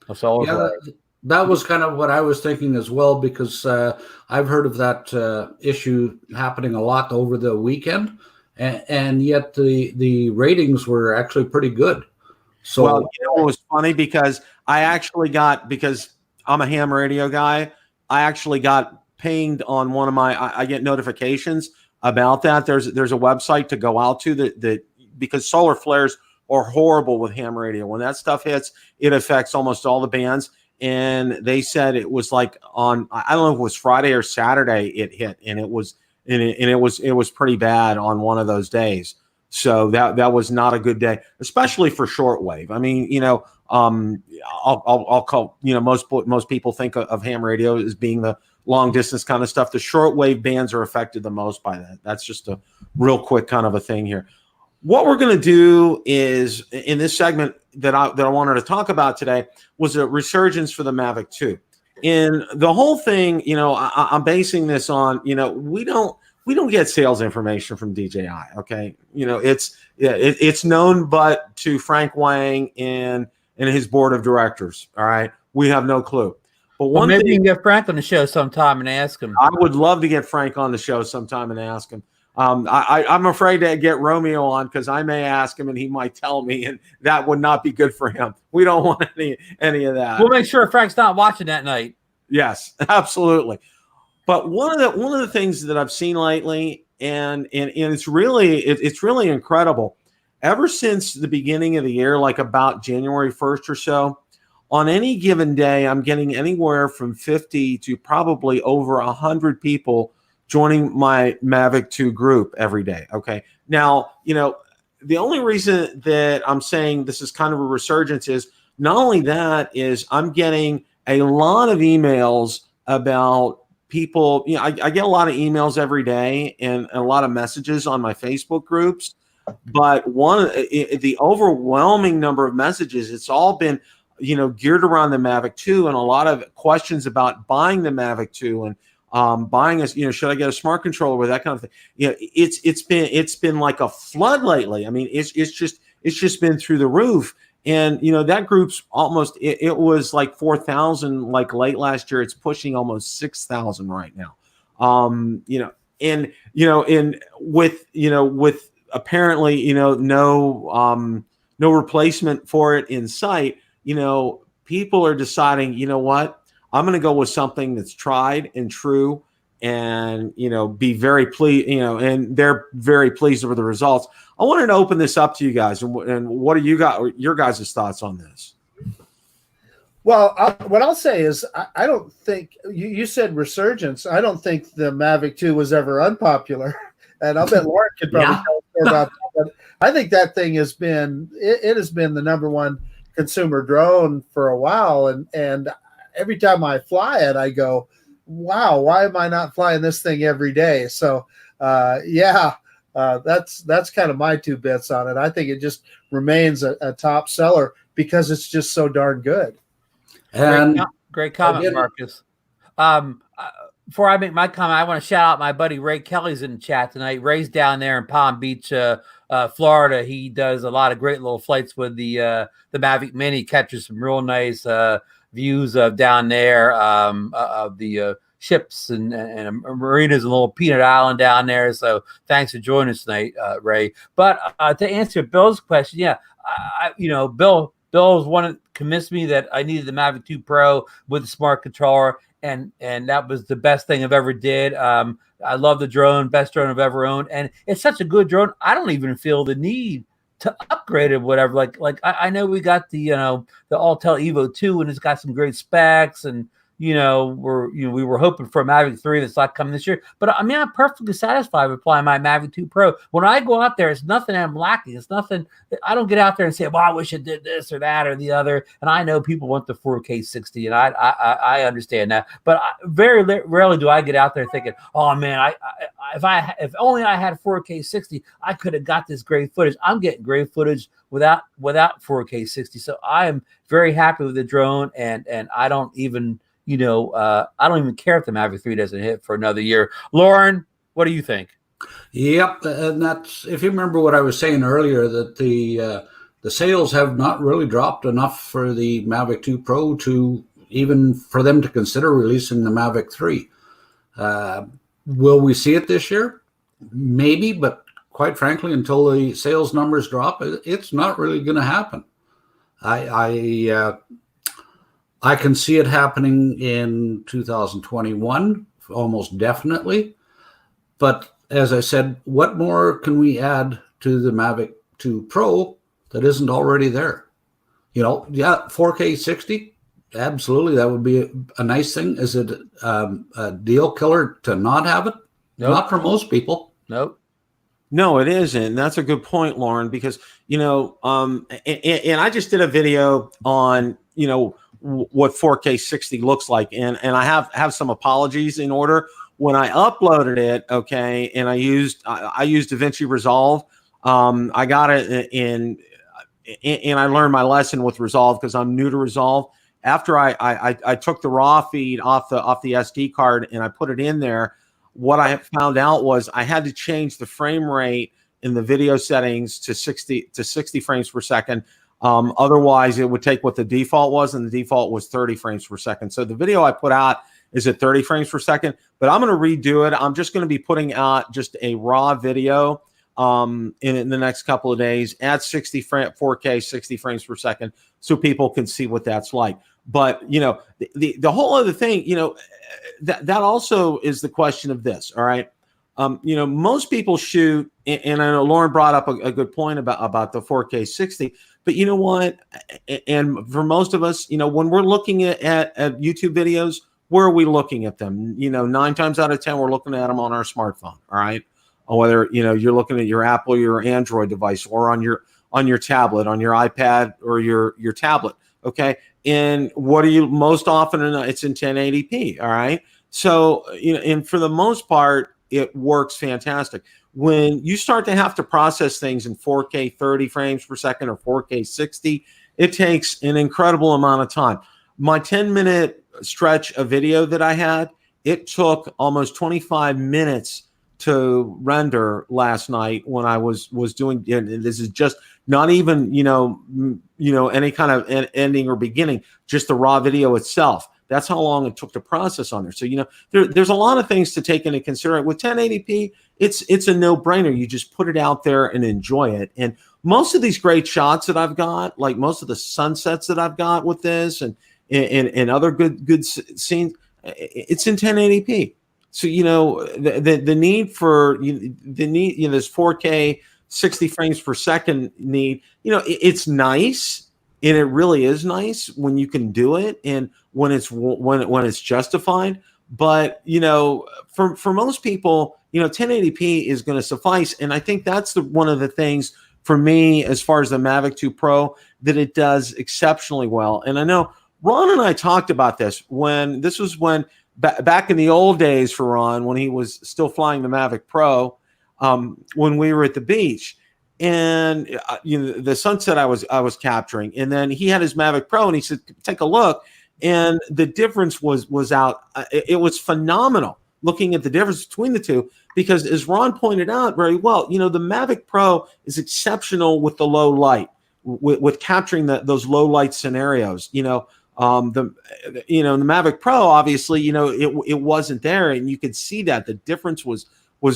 Flares. That was kind of what I was thinking as well, because I've heard of that issue happening a lot over the weekend, and yet the ratings were actually pretty good. So, well, it was funny because because I'm a ham radio guy, I actually got pinged on one of I get notifications about that. There's a website to go out to that because solar flares are horrible with ham radio. When that stuff hits, it affects almost all the bands. And they said it was like on, I don't know if it was Friday or Saturday it hit, and it was pretty bad on one of those days. So that was not a good day, especially for shortwave. I mean, I'll call, most people think of ham radio as being the long distance kind of stuff. The shortwave bands are affected the most by that. That's just a real quick kind of a thing here. What we're going to do is, in this segment that I wanted to talk about today, was a resurgence for the Mavic 2. And the whole thing, I'm basing this on, we don't get sales information from DJI. Okay, it's known but to Frank Wang and his board of directors. All right, we have no clue. But maybe you can get Frank on the show sometime and ask him. I would love to get Frank on the show sometime and ask him. I'm afraid to get Romeo on because I may ask him and he might tell me, and that would not be good for him. We don't want any of that. We'll make sure Frank's not watching that night. Yes, absolutely. But one of the things that I've seen lately, and it's really incredible. Ever since the beginning of the year, like about January 1st or so, on any given day, I'm getting anywhere from 50 to probably over 100 people joining my Mavic 2 group every day. Okay. Now, the only reason that I'm saying this is kind of a resurgence is not only that is I'm getting a lot of emails about people. I get a lot of emails every day and a lot of messages on my Facebook groups, but the overwhelming number of messages, it's all been, geared around the Mavic 2 and a lot of questions about buying the Mavic 2 and buying should I get a smart controller with that kind of thing? It's been like a flood lately. I mean, it's just been through the roof. And that group's almost it was like 4,000 like late last year. It's pushing almost 6,000 right now. With apparently, no replacement for it in sight, people are deciding, you know what, I'm going to go with something that's tried and true, and be very pleased, and they're very pleased with the results. I wanted to open this up to you guys, and what are your guys' thoughts on this? Well, what I'll say is I don't think you said Resurgence. I don't think the Mavic 2 was ever unpopular, and I'll bet Lauren could probably tell us more about that. But I think that thing has been it has been the #1 consumer drone for a while, and every time I fly it, I go, wow, why am I not flying this thing every day? So that's kind of my 2 bits on it. I think it just remains a top seller because it's just so darn good. And great comment, Marcus. Before I make my comment, I want to shout out my buddy Ray Kelly's in the chat tonight. Ray's down there in Palm Beach, Florida. He does a lot of great little flights with the Mavic Mini, catches some real nice views of down there of the ships and marinas and little Peanut Island down there. So thanks for joining us tonight, Ray. But to answer Bill's question, Bill's one that convinced me that I needed the Mavic 2 Pro with the Smart Controller, and that was the best thing I've ever did. I love the drone, best drone I've ever owned, and it's such a good drone. I don't even feel the need to upgrade it, whatever. Like I know we got the Autel Evo 2, and it's got some great specs, and we were hoping for a Mavic 3 that's not coming this year. But I mean, I'm perfectly satisfied with applying my Mavic 2 Pro. When I go out there, it's nothing I'm lacking. It's nothing. I don't get out there and say, well, I wish it did this or that or the other. And I know people want the 4K 60, and I understand that. But very rarely do I get out there thinking, oh man, if only I had 4K 60, I could have got this great footage. I'm getting great footage without 4K 60. So I am very happy with the drone, and I don't even I don't even care if the Mavic 3 doesn't hit for another year. Lauren, what do you think? Yep, and that's, if you remember what I was saying earlier, that the sales have not really dropped enough for the Mavic 2 Pro to even for them to consider releasing the Mavic 3. Will we see it this year? Maybe, but quite frankly, until the sales numbers drop, it's not really going to happen. I can see it happening in 2021, almost definitely. But as I said, what more can we add to the Mavic 2 Pro that isn't already there? 4K 60, absolutely, that would be a nice thing. Is it a deal killer to not have it? Nope. Not for most people. Nope. No, it isn't. And that's a good point, Lauren, because, and I just did a video on, what 4K 60 looks like. And I have some apologies in order. When I uploaded it, okay, and I used DaVinci Resolve, I got it in, and I learned my lesson with Resolve because I'm new to Resolve. After I took the raw feed off the SD card and I put it in there, what I found out was I had to change the frame rate in the video settings to 60 frames per second. Otherwise, it would take what the default was, and the default was 30 frames per second. So the video I put out is at 30 frames per second, but I'm going to redo it. I'm just going to be putting out just a raw video in the next couple of days at 4K 60 frames per second, so people can see what that's like. But the whole other thing, that also is the question of this. All right. Most people shoot, and I know Lauren brought up a good point about the 4K 60, but you know what? And for most of us, when we're looking at YouTube videos, where are we looking at them? 9 times out of 10, we're looking at them on our smartphone. All right. Or whether, you're looking at your Apple, your Android device, or on your tablet, on your iPad or your tablet. Okay. And what are you most often? It's in 1080p. All right. So, and for the most part, it works fantastic. When you start to have to process things in 4K 30 frames per second or 4K 60, it takes an incredible amount of time. My 10-minute stretch of video that I had, it took almost 25 minutes to render last night when I was doing, and this is just not even, any kind of ending or beginning, just the raw video itself. That's how long it took to process on there. So, there's a lot of things to take into consideration. With 1080p, it's a no-brainer. You just put it out there and enjoy it. And most of these great shots that I've got, like most of the sunsets that I've got with this and other good scenes, it's in 1080p. So, the need for this 4K 60 frames per second need, it's nice. And it really is nice when you can do it and when it's justified. But, for most people, 1080p is going to suffice. And I think that's one of the things for me, as far as the Mavic 2 Pro, that it does exceptionally well. And I know Ron and I talked about this when back in the old days for Ron, when he was still flying the Mavic Pro, when we were at the beach. And the sunset I was capturing, and then he had his Mavic Pro, and he said, "Take a look." And the difference was out. It was phenomenal looking at the difference between the two, because as Ron pointed out very well, the Mavic Pro is exceptional with the low light, with capturing those low light scenarios. The Mavic Pro, obviously, it wasn't there, and you could see that the difference was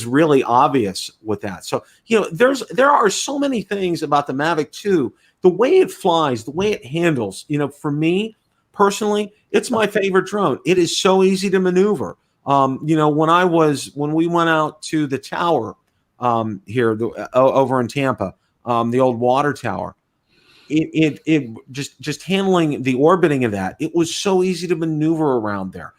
really obvious with that. So, there are so many things about the Mavic 2, the way it flies, the way it handles, for me personally, it's my favorite drone. It is so easy to maneuver. When we went out to the tower here over in Tampa, the old water tower, it just handling the orbiting of that, it was so easy to maneuver around there.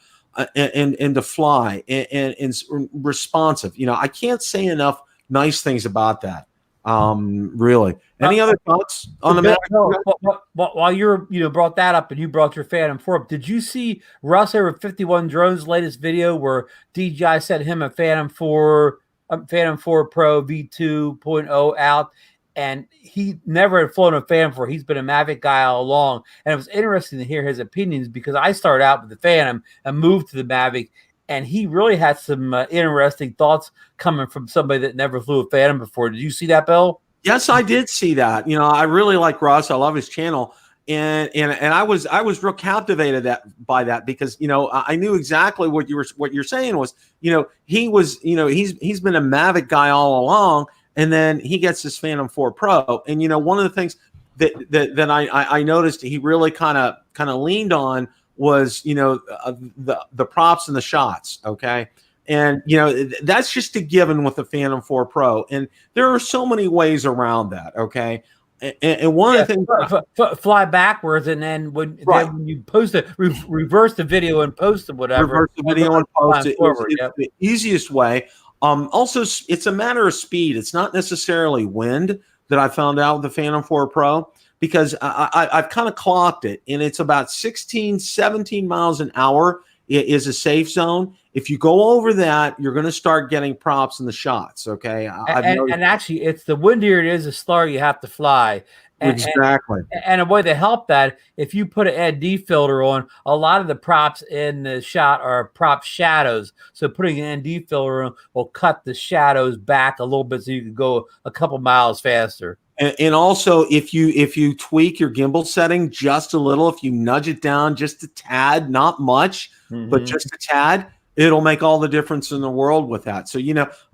And to fly and responsive. I can't say enough nice things about that. Really. Any other thoughts on the Mavic? While you're brought that up and you brought your Phantom 4 up, did you see Russ over 51 Drones' latest video where DJI sent him a Phantom 4 Pro V2.0 out? And he never had flown a Phantom before. He's been a Mavic guy all along. And it was interesting to hear his opinions, because I started out with the Phantom and moved to the Mavic. And he really had some interesting thoughts coming from somebody that never flew a Phantom before. Did you see that, Bill? Yes, I did see that. I really like Russ. I love his channel. And I was real captivated by that, because, I knew exactly what you're saying was, he was, he's been a Mavic guy all along. And then he gets this Phantom 4 Pro. And, one of the things that I noticed he really kind of leaned on was, the props and the shots. Okay. And, that's just a given with the Phantom 4 Pro. And there are so many ways around that. Okay. And one of the things, fly backwards, and then when you post it, reverse the video and post it, whatever. Reverse the video and post it. It's the easiest way. Also, it's a matter of speed. It's not necessarily wind that I found out with the Phantom 4 Pro, because I've kind of clocked it, and it's about 16, 17 miles an hour is a safe zone. If you go over that, you're going to start getting props in the shots. Okay. And actually, it's the windier it is, the slower you have to fly. Exactly. And a way to help that, if you put an ND filter on, a lot of the props in the shot are prop shadows. So putting an ND filter on will cut the shadows back a little bit, so you can go a couple miles faster. And also, if you tweak your gimbal setting just a little, if you nudge it down just a tad, not much, but just a tad, it'll make all the difference in the world with that. So,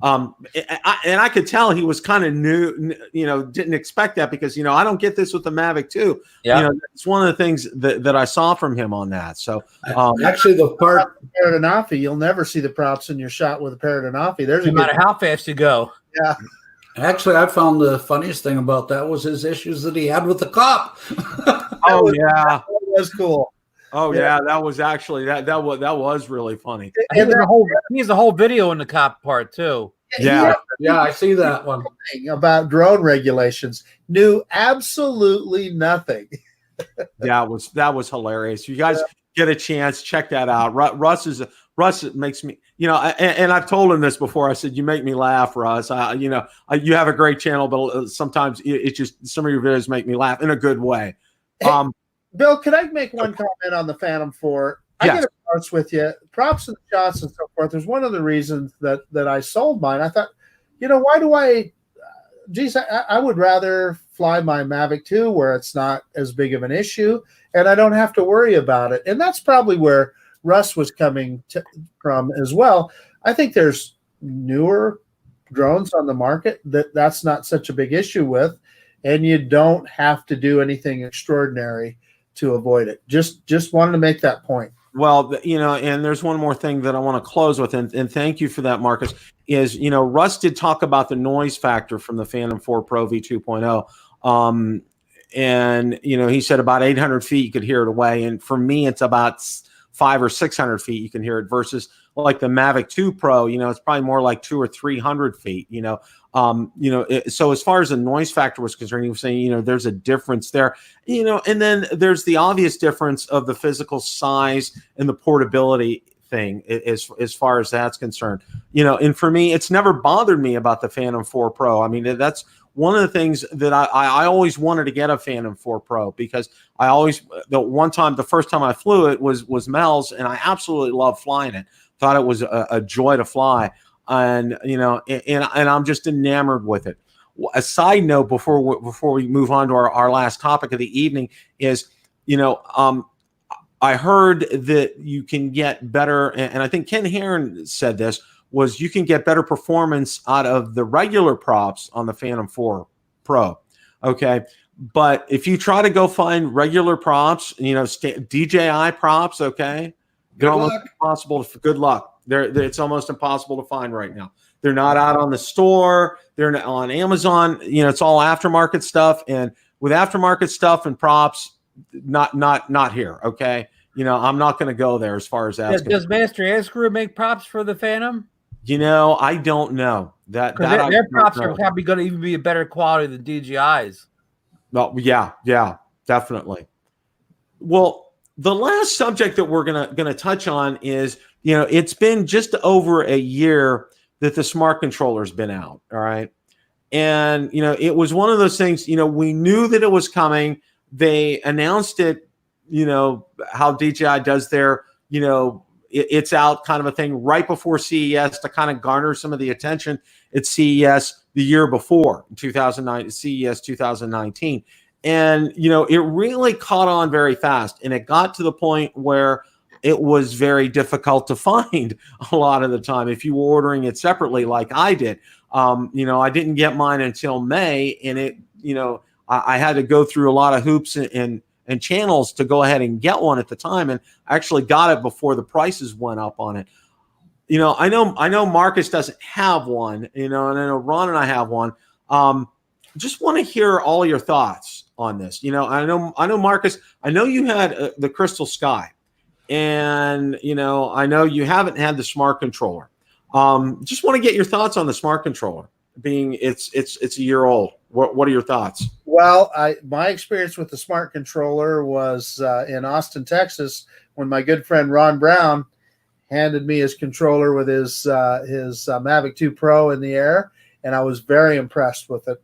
I could tell he was kind of new, didn't expect that, because, I don't get this with the Mavic 2. Yeah. It's one of the things that I saw from him on that. So, actually, the part Paradenoffy, you'll never see the props in your shot with a Paradenoffy. No matter how fast you go. Yeah. Actually, I found the funniest thing about that was his issues that he had with the cop. Oh yeah, that was cool. Oh yeah, that was actually that was really funny. He has a whole video in the cop part too. Yeah, I see that one. About drone regulations, knew absolutely nothing. That was hilarious. You guys get a chance, check that out. Russ makes me, and I've told him this before. I said, you make me laugh, Russ. You have a great channel, but sometimes it's just some of your videos make me laugh in a good way. Hey, Bill, could I make one comment on the Phantom 4? I get to parts with you, props and shots and so forth. There's one of the reasons that I sold mine. I thought, why do I? Geez, I would rather fly my Mavic 2 where it's not as big of an issue, and I don't have to worry about it. And that's probably where Russ was coming from as well. I think there's newer drones on the market that's not such a big issue with, and you don't have to do anything extraordinary to avoid it. Just wanted to make that point. Well, and there's one more thing that I want to close with, and thank you for that, Marcus, is, Russ did talk about the noise factor from the Phantom 4 Pro V2.0. And, he said about 800 feet, you could hear it away. And for me, it's about 500 or 600 feet, you can hear it, versus like the Mavic 2 Pro, it's probably more like 200 or 300 feet, so as far as the noise factor was concerned, he was saying, there's a difference there, and then there's the obvious difference of the physical size and the portability thing as far as that's concerned, and for me, it's never bothered me about the Phantom 4 Pro. I mean, that's one of the things that I always wanted to get a Phantom 4 Pro, because the first time I flew it was Mel's, and I absolutely loved flying it. Thought it was a joy to fly. And, and I'm just enamored with it. A side note before we move on to our last topic of the evening is, I heard that you can get better, and I think Ken Heron said this, was you can get better performance out of the regular props on the Phantom 4 Pro. Okay. But if you try to go find regular props, DJI props, okay, they're almost impossible. Good luck. It's almost impossible to find right now. They're not out on the store. They're not on Amazon. It's all aftermarket stuff, and with aftermarket stuff and props, not here. Okay. I'm not going to go there as far as that. Does Master Airscrew make props for the Phantom? I don't know that. Their props are probably going to even be a better quality than DJI's. Well, yeah, definitely. Well, the last subject that we're gonna touch on is, it's been just over a year that the Smart Controller's been out. All right. And, it was one of those things, we knew that it was coming. They announced it, how DJI does their, it's out kind of a thing right before CES to kind of garner some of the attention at CES the year before, 2009, CES 2019. And, it really caught on very fast, and it got to the point where it was very difficult to find a lot of the time if you were ordering it separately like I did. I didn't get mine until May, and I had to go through a lot of hoops and channels to go ahead and get one at the time, and I actually got it before the prices went up on it. I know Marcus doesn't have one, and I know Ron and I have one. Just want to hear all your thoughts on this. I know Marcus, I know you had the Crystal Sky, and I know you haven't had the Smart Controller. Just want to get your thoughts on the Smart Controller, being it's a year old. What are your thoughts? Well, my experience with the Smart Controller was in Austin, Texas, when my good friend Ron Brown handed me his controller with his Mavic 2 Pro in the air, and I was very impressed with it.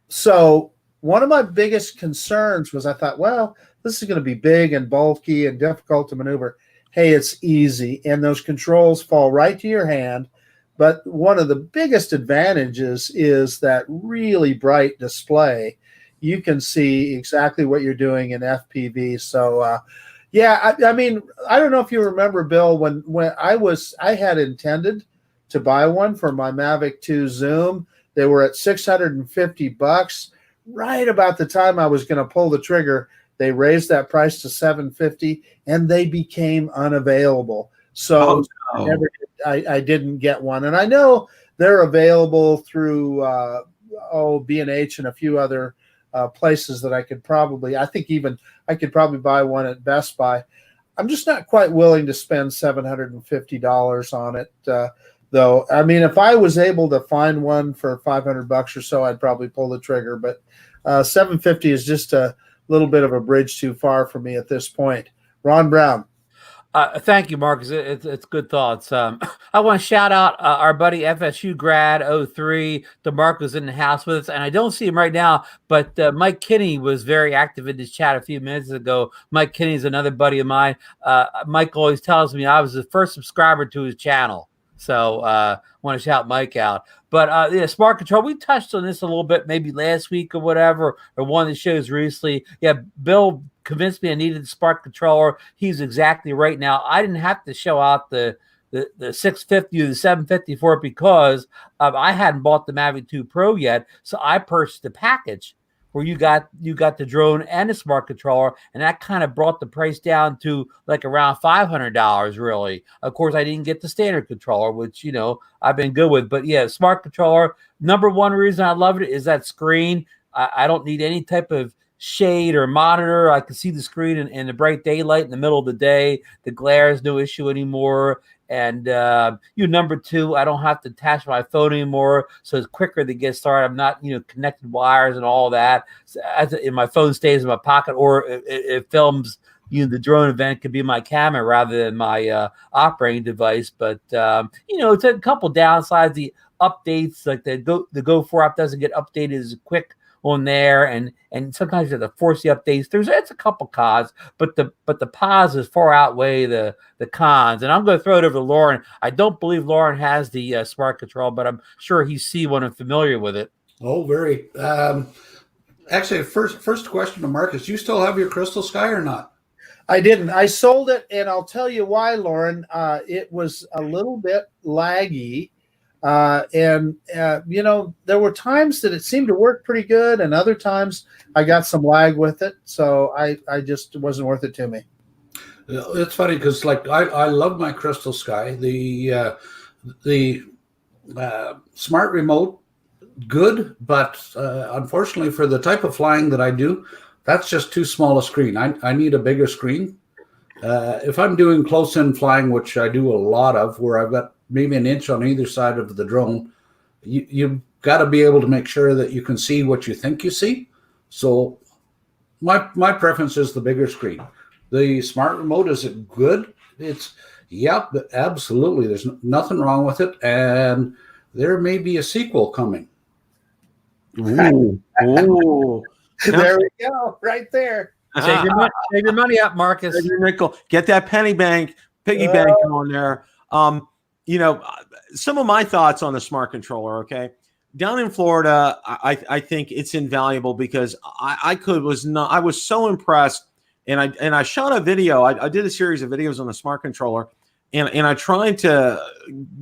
So one of my biggest concerns was, I thought, well, this is going to be big and bulky and difficult to maneuver. Hey, it's easy, and those controls fall right to your hand. But one of the biggest advantages is that really bright display. You can see exactly what you're doing in FPV. So, I mean, I don't know if you remember, Bill, when I had intended to buy one for my Mavic 2 Zoom. They were at $650. Right about the time I was going to pull the trigger, they raised that price to $750, and they became unavailable. So I didn't get one, and I know they're available through B&H and a few other places that I could probably. I think even I could probably buy one at Best Buy. I'm just not quite willing to spend $750 on it, though. I mean, if I was able to find one for $500 or so, I'd probably pull the trigger. But $750 is just a little bit of a bridge too far for me at this point. Ron Brown. Thank you, Marcus. It's good thoughts. I want to shout out our buddy FSU grad 03. DeMarco's in the house with us, and I don't see him right now, but Mike Kinney was very active in this chat a few minutes ago. Mike Kinney is another buddy of mine. Mike always tells me I was the first subscriber to his channel. So I want to shout Mike out. But yeah, smart control. We touched on this a little bit, maybe last week or whatever, or one of the shows recently. Yeah, Bill convinced me I needed the smart controller. He's exactly right. Now I didn't have to show out the 650 or the 750 for it because I hadn't bought the Mavic 2 Pro yet, so I purchased the package where you got the drone and the smart controller, and that kind of brought the price down to like around $500. Really, of course, I didn't get the standard controller, which I've been good with. But yeah, smart controller. Number one reason I love it is that screen. I don't need any type of shade or monitor. I can see the screen in the bright daylight in the middle of the day. The glare is no issue anymore. And number two, I don't have to attach my phone anymore, so it's quicker to get started. I'm not connected wires and all that. So my phone stays in my pocket, or it films. The drone event could be my camera rather than my operating device. But it's a couple downsides. The updates, like the Go 4 app, doesn't get updated as quick on there, and sometimes you have to force the updates. It's a couple cons, but the positives far outweigh the cons. And I'm going to throw it over to Lauren. I don't believe Lauren has the smart control, but I'm sure he's seen one and familiar with it. Oh, very. Actually, first question to Marcus: you still have your Crystal Sky or not? I didn't. I sold it, and I'll tell you why, Lauren. It was a little bit laggy. There were times that it seemed to work pretty good, and other times I got some lag with it. So I just it wasn't worth it to me. It's funny because I love my Crystal Sky. The smart remote, good, but unfortunately for the type of flying that I do, that's just too small a screen. I need a bigger screen. If I'm doing close-in flying, which I do a lot of, where I've got maybe an inch on either side of the drone, you've got to be able to make sure that you can see what you think you see. So my preference is the bigger screen. The smart remote, is it good? Absolutely. There's nothing wrong with it. And there may be a sequel coming. Ooh. There we go. Right there. Save your money up, Marcus. Save your nickel. Get that piggy bank on there. Some of my thoughts on the smart controller. Okay, down in Florida, I think it's invaluable because I was so impressed, and I shot a video. I did a series of videos on the smart controller, and I tried to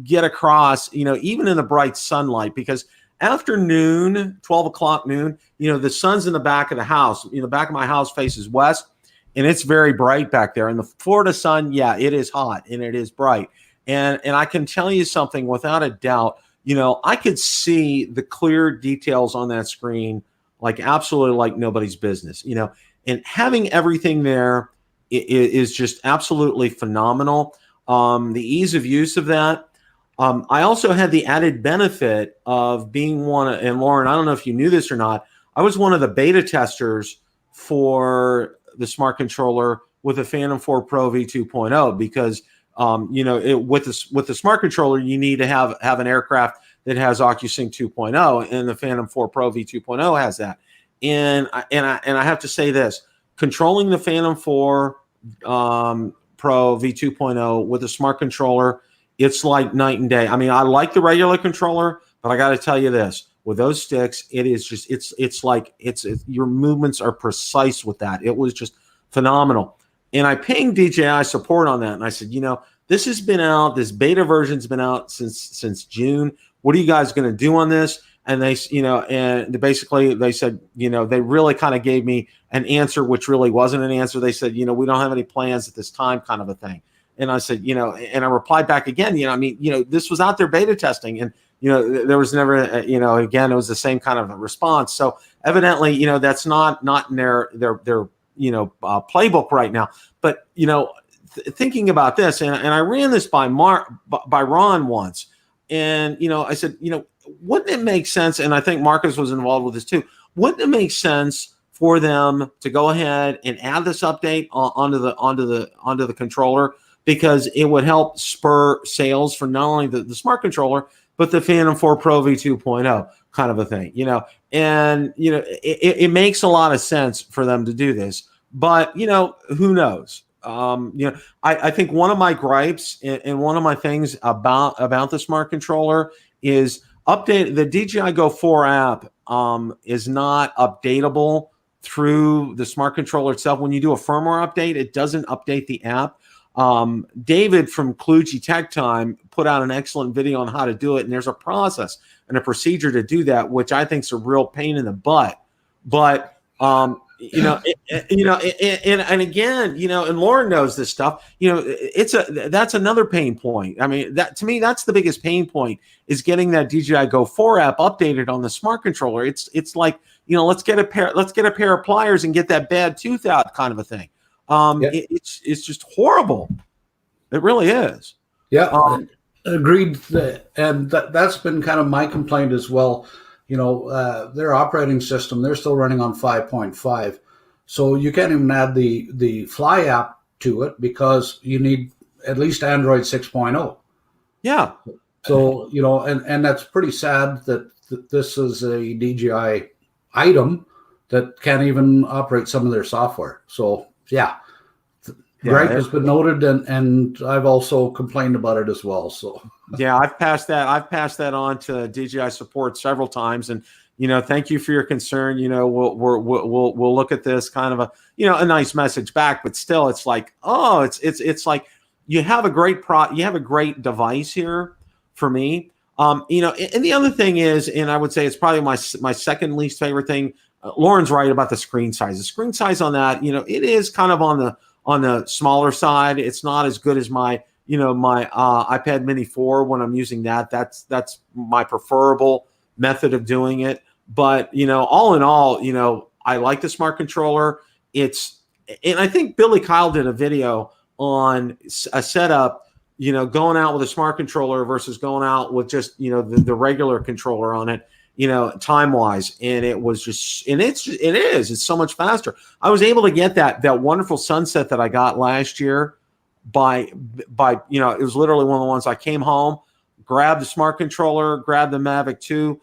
get across, even in the bright sunlight, because after noon, 12 o'clock noon, the sun's in the back of the house. The back of my house faces west, and it's very bright back there. And the Florida sun, it is hot and it is bright. And I can tell you something without a doubt, I could see the clear details on that screen, like absolutely like nobody's business, and having everything there is just absolutely phenomenal. The ease of use of that. I also had the added benefit of being and Lauren, I don't know if you knew this or not, I was one of the beta testers for the smart controller with the Phantom 4 Pro V2.0 because with the smart controller, you need to have an aircraft that has OcuSync 2.0, and the Phantom 4 Pro V2.0 has that. And I have to say this: controlling the Phantom 4 Pro V2.0 with a smart controller, it's like night and day. I mean, I like the regular controller, but I got to tell you this: with those sticks, it is just it's your movements are precise with that. It was just phenomenal. And I pinged DJI support on that, and I said, this has been out. This beta version's been out since June. What are you guys going to do on this? And they said, they really kind of gave me an answer, which really wasn't an answer. They said, we don't have any plans at this time, kind of a thing. And I said, and I replied back again, this was out there beta testing, and there was never, again, it was the same kind of a response. So evidently, that's not in their playbook right now. But thinking about this, and I ran this by Ron once, and I said, wouldn't it make sense? And I think Marcus was involved with this too. Wouldn't it make sense for them to go ahead and add this update onto the controller, because it would help spur sales for not only the smart controller but the Phantom 4 Pro V2.0 kind of a thing, and it makes a lot of sense for them to do this. But who knows? I think one of my gripes and one of my things about the smart controller is the DJI Go 4 app is not updatable through the smart controller itself. When you do a firmware update, it doesn't update the app. David from Kluge Tech Time put out an excellent video on how to do it, and there's a process and a procedure to do that, which I think is a real pain in the butt. But and again, and Lauren knows this stuff. That's another pain point. I mean, that to me, that's the biggest pain point is getting that DJI Go 4 app updated on the smart controller. It's like, let's get a pair of pliers and get that bad tooth out, kind of a thing. It's just horrible. It really is. Yeah, agreed. That's been kind of my complaint as well. Their operating system, they're still running on 5.5. So you can't even add the Fly app to it because you need at least Android 6.0. Yeah. So, and that's pretty sad that this is a DJI item that can't even operate some of their software. So, yeah. Greg has been noted, and I've also complained about it as well. So yeah, I've passed that on to DJI support several times, and thank you for your concern. We'll look at this kind of a nice message back, but still, it's like, it's like you have a great device here for me. And the other thing is, and I would say it's probably my second least favorite thing. Lauren's right about the screen size. The screen size on that, it is kind of on the smaller side. It's not as good as my iPad Mini 4 when I'm using that. That's my preferable method of doing it. But, all in all, I like the smart controller. And I think Billy Kyle did a video on a setup, going out with a smart controller versus going out with just, the regular controller on it, time wise. And it was just, and it's so much faster. I was able to get that wonderful sunset that I got last year by, it was literally one of the ones I came home, grabbed the smart controller, grabbed the Mavic 2,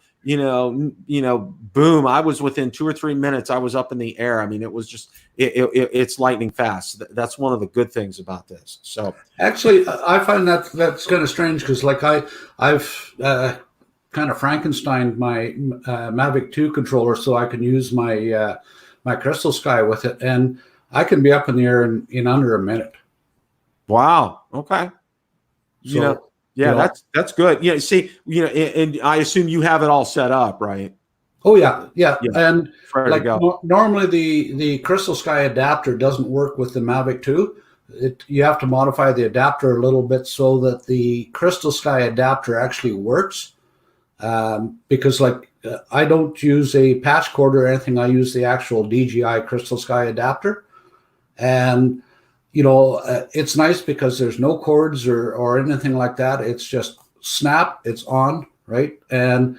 boom, I was within 2 or 3 minutes, I was up in the air. I mean, it was just, it's lightning fast. That's one of the good things about this. So actually, I find that's kind of strange because like I've kind of Frankensteined my Mavic 2 controller so I can use my my Crystal Sky with it, and I can be up in the air in under a minute. Wow. Okay. That's good. Yeah. See, and I assume you have it all set up, right? Oh yeah. And like normally the Crystal Sky adapter doesn't work with the Mavic 2. You have to modify the adapter a little bit so that the Crystal Sky adapter actually works. Because I don't use a patch cord or anything. I use the actual DJI Crystal Sky adapter, and it's nice because there's no cords or anything like that. It's just snap, it's on, right? And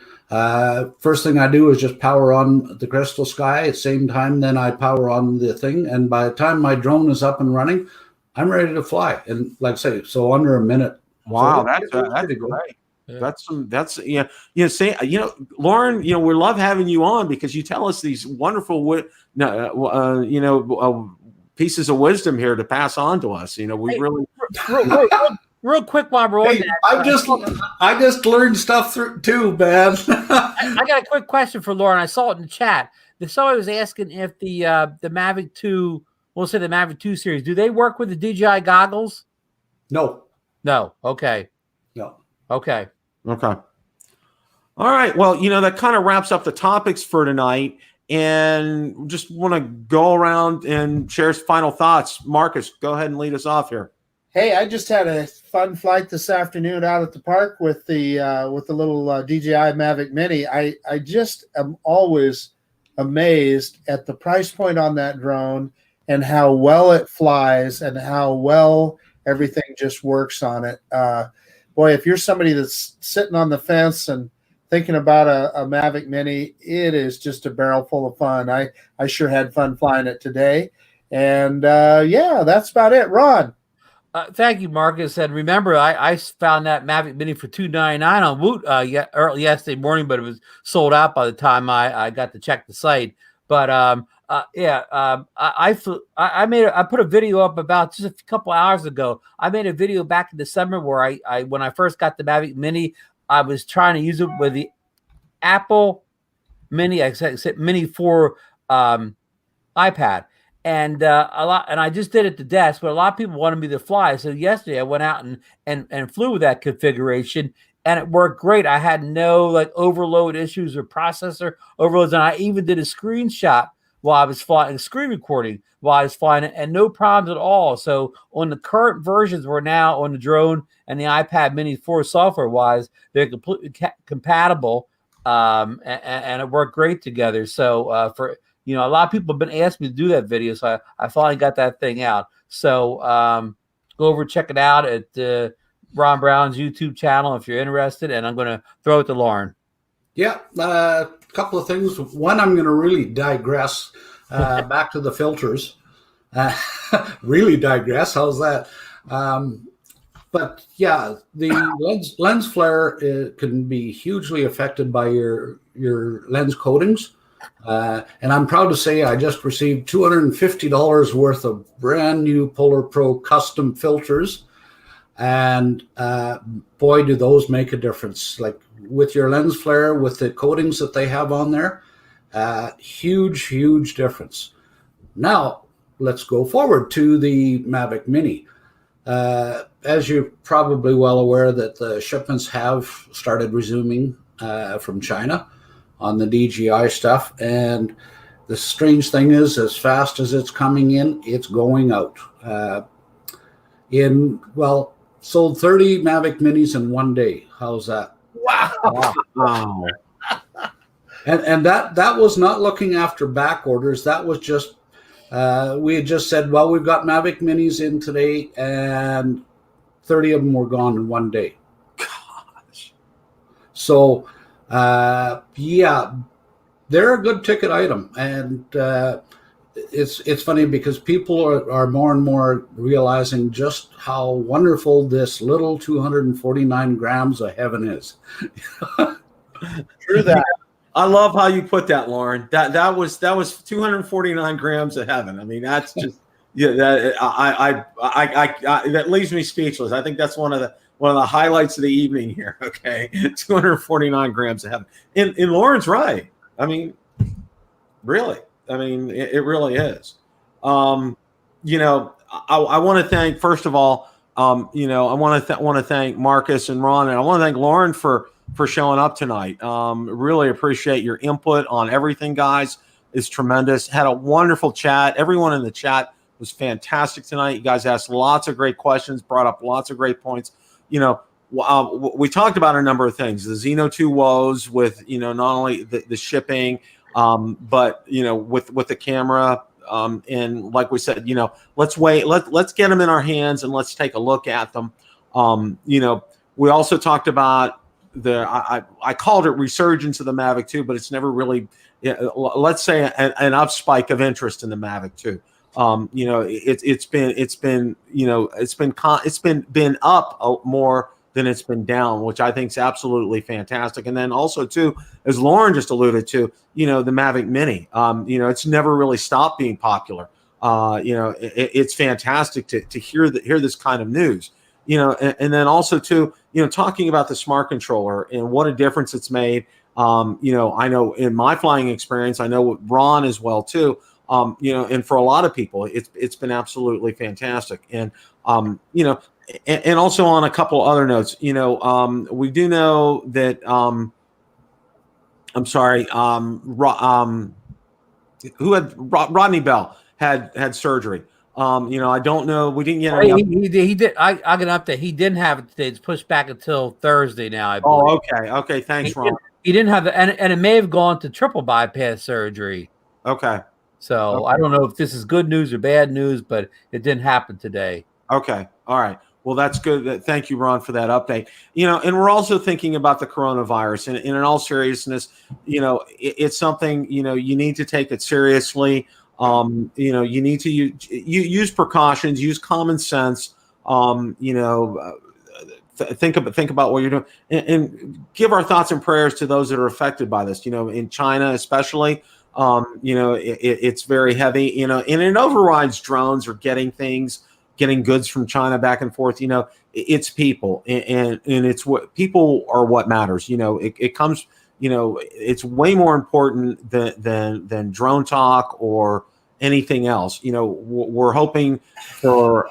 first thing I do is just power on the Crystal Sky. At the same time, then I power on the thing, and by the time my drone is up and running, I'm ready to fly. And like I say, so under a minute. Wow, so that's great. Yeah. Lauren, we love having you on because you tell us these wonderful, pieces of wisdom here to pass on to us. Real quick while we're on that. I just learned stuff too, man. I got a quick question for Lauren. I saw it in the chat. Somebody was asking if the Mavic 2, we'll say the Mavic 2 series, do they work with the DJI goggles? No. Okay. No. Okay. All right. Well, that kind of wraps up the topics for tonight. And just want to go around and share final thoughts. Marcus, go ahead and lead us off here. Hey, I just had a fun flight this afternoon out at the park with the little DJI Mavic Mini. I just am always amazed at the price point on that drone and how well it flies and how well everything just works on it. Boy, if you're somebody that's sitting on the fence and thinking about a Mavic Mini, it is just a barrel full of fun. I sure had fun flying it today. And that's about it. Ron. Thank you, Marcus. And remember, I found that Mavic Mini for $299 on Woot early yesterday morning, but it was sold out by the time I got to check the site. But I put a video up about just a couple hours ago. I made a video back in December where I when I first got the Mavic Mini, I was trying to use it with the Apple Mini, I said Mini 4 iPad, and I just did it to desk, but a lot of people wanted me to fly. So yesterday I went out and flew with that configuration, and it worked great. I had no like overload issues or processor overloads, and I even did a screenshot while I was flying, a screen recording while I was flying it, and no problems at all. So on the current versions, we're now on the drone and the iPad Mini 4 software-wise, they're completely compatible, and it worked great together. So for a lot of people have been asking me to do that video, so I finally got that thing out. So go over and check it out at Ron Brown's YouTube channel if you're interested, and I'm going to throw it to Lauren. Yeah, a couple of things. One, I'm going to really digress back to the filters. Really digress. How's that? But yeah, the lens flare can be hugely affected by your lens coatings. And I'm proud to say I just received $250 worth of brand new Polar Pro custom filters. And boy, do those make a difference. Like with your lens flare, with the coatings that they have on there, huge difference. Now, let's go forward to the Mavic Mini. As you're probably well aware that the shipments have started resuming from China on the DJI stuff. And the strange thing is, as fast as it's coming in, it's going out. Sold 30 Mavic Minis in one day. How's that? Wow. And that was not looking after back orders. That was just, we had just said, well, we've got Mavic Minis in today, and 30 of them were gone in one day. Gosh. So, yeah, they're a good ticket item. And it's funny because people are more and more realizing just how wonderful this little 249 grams of heaven is. True that. I love how you put that, Lauren. That was 249 grams of heaven. I mean, that's just that leaves me speechless. I think that's one of the highlights of the evening here. Okay, 249 grams of heaven. And Lauren's right. I mean, really. I mean, it really is. I want to thank, first of all, I want to thank Marcus and Ron, and I want to thank Lauren for showing up tonight. Really appreciate your input on everything, guys. It's tremendous. Had a wonderful chat. Everyone in the chat was fantastic tonight. You guys asked lots of great questions, brought up lots of great points. We talked about a number of things. The Zino 2 woes with, not only the shipping, but with the camera, and like we said, let's wait, let's get them in our hands and let's take a look at them. We also talked about I called it resurgence of the Mavic 2, but it's never really, let's say an up spike of interest in the Mavic 2. It's been up more than it's been down, which I think is absolutely fantastic. And then also too, as Lauren just alluded to, the Mavic Mini, it's never really stopped being popular. It's fantastic to hear this kind of news, and then also too, talking about the Smart Controller and what a difference it's made. I know in my flying experience, I know with Ron as well too, and for a lot of people, it's been absolutely fantastic. And, and also on a couple other notes, we do know that, Rodney Bell had surgery. I don't know. We didn't get any. He did. I got an update. He didn't have it today. It's pushed back until Thursday now, I believe. Oh, okay. Okay. Thanks, Ron. He didn't have it, and it may have gone to triple bypass surgery. Okay. So I don't know if this is good news or bad news, but it didn't happen today. Okay. All right. Well, that's good. Thank you, Ron, for that update. And we're also thinking about the coronavirus. And in all seriousness, it's something, you need to take it seriously. You need to use precautions, use common sense, think about what you're doing, and give our thoughts and prayers to those that are affected by this, in China, especially. You know, it's very heavy, you know, and it overrides drones or getting goods from China back and forth. You know, it's people, and it's what people are what matters. You know, it comes, you know, it's way more important than drone talk or anything else. You know, we're hoping for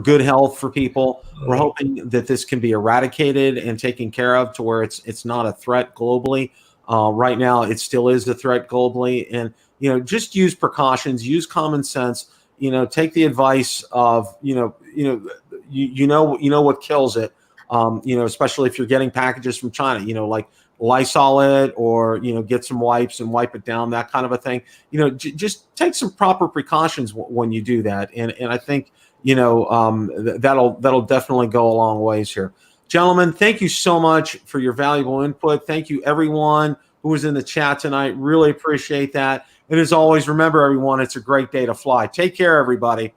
good health for people. We're hoping that this can be eradicated and taken care of to where it's not a threat globally. Right now, it still is a threat globally, and you know, just use precautions, use common sense. You know, take the advice of you know what kills it. You know, especially if you're getting packages from China. You know, like Lysol it, or you know, get some wipes and wipe it down, that kind of a thing. You know, just take some proper precautions when you do that, and I think you know that'll definitely go a long ways here. Gentlemen, thank you so much for your valuable input. Thank you, everyone who was in the chat tonight. Really appreciate that. And as always, remember, everyone, it's a great day to fly. Take care, everybody.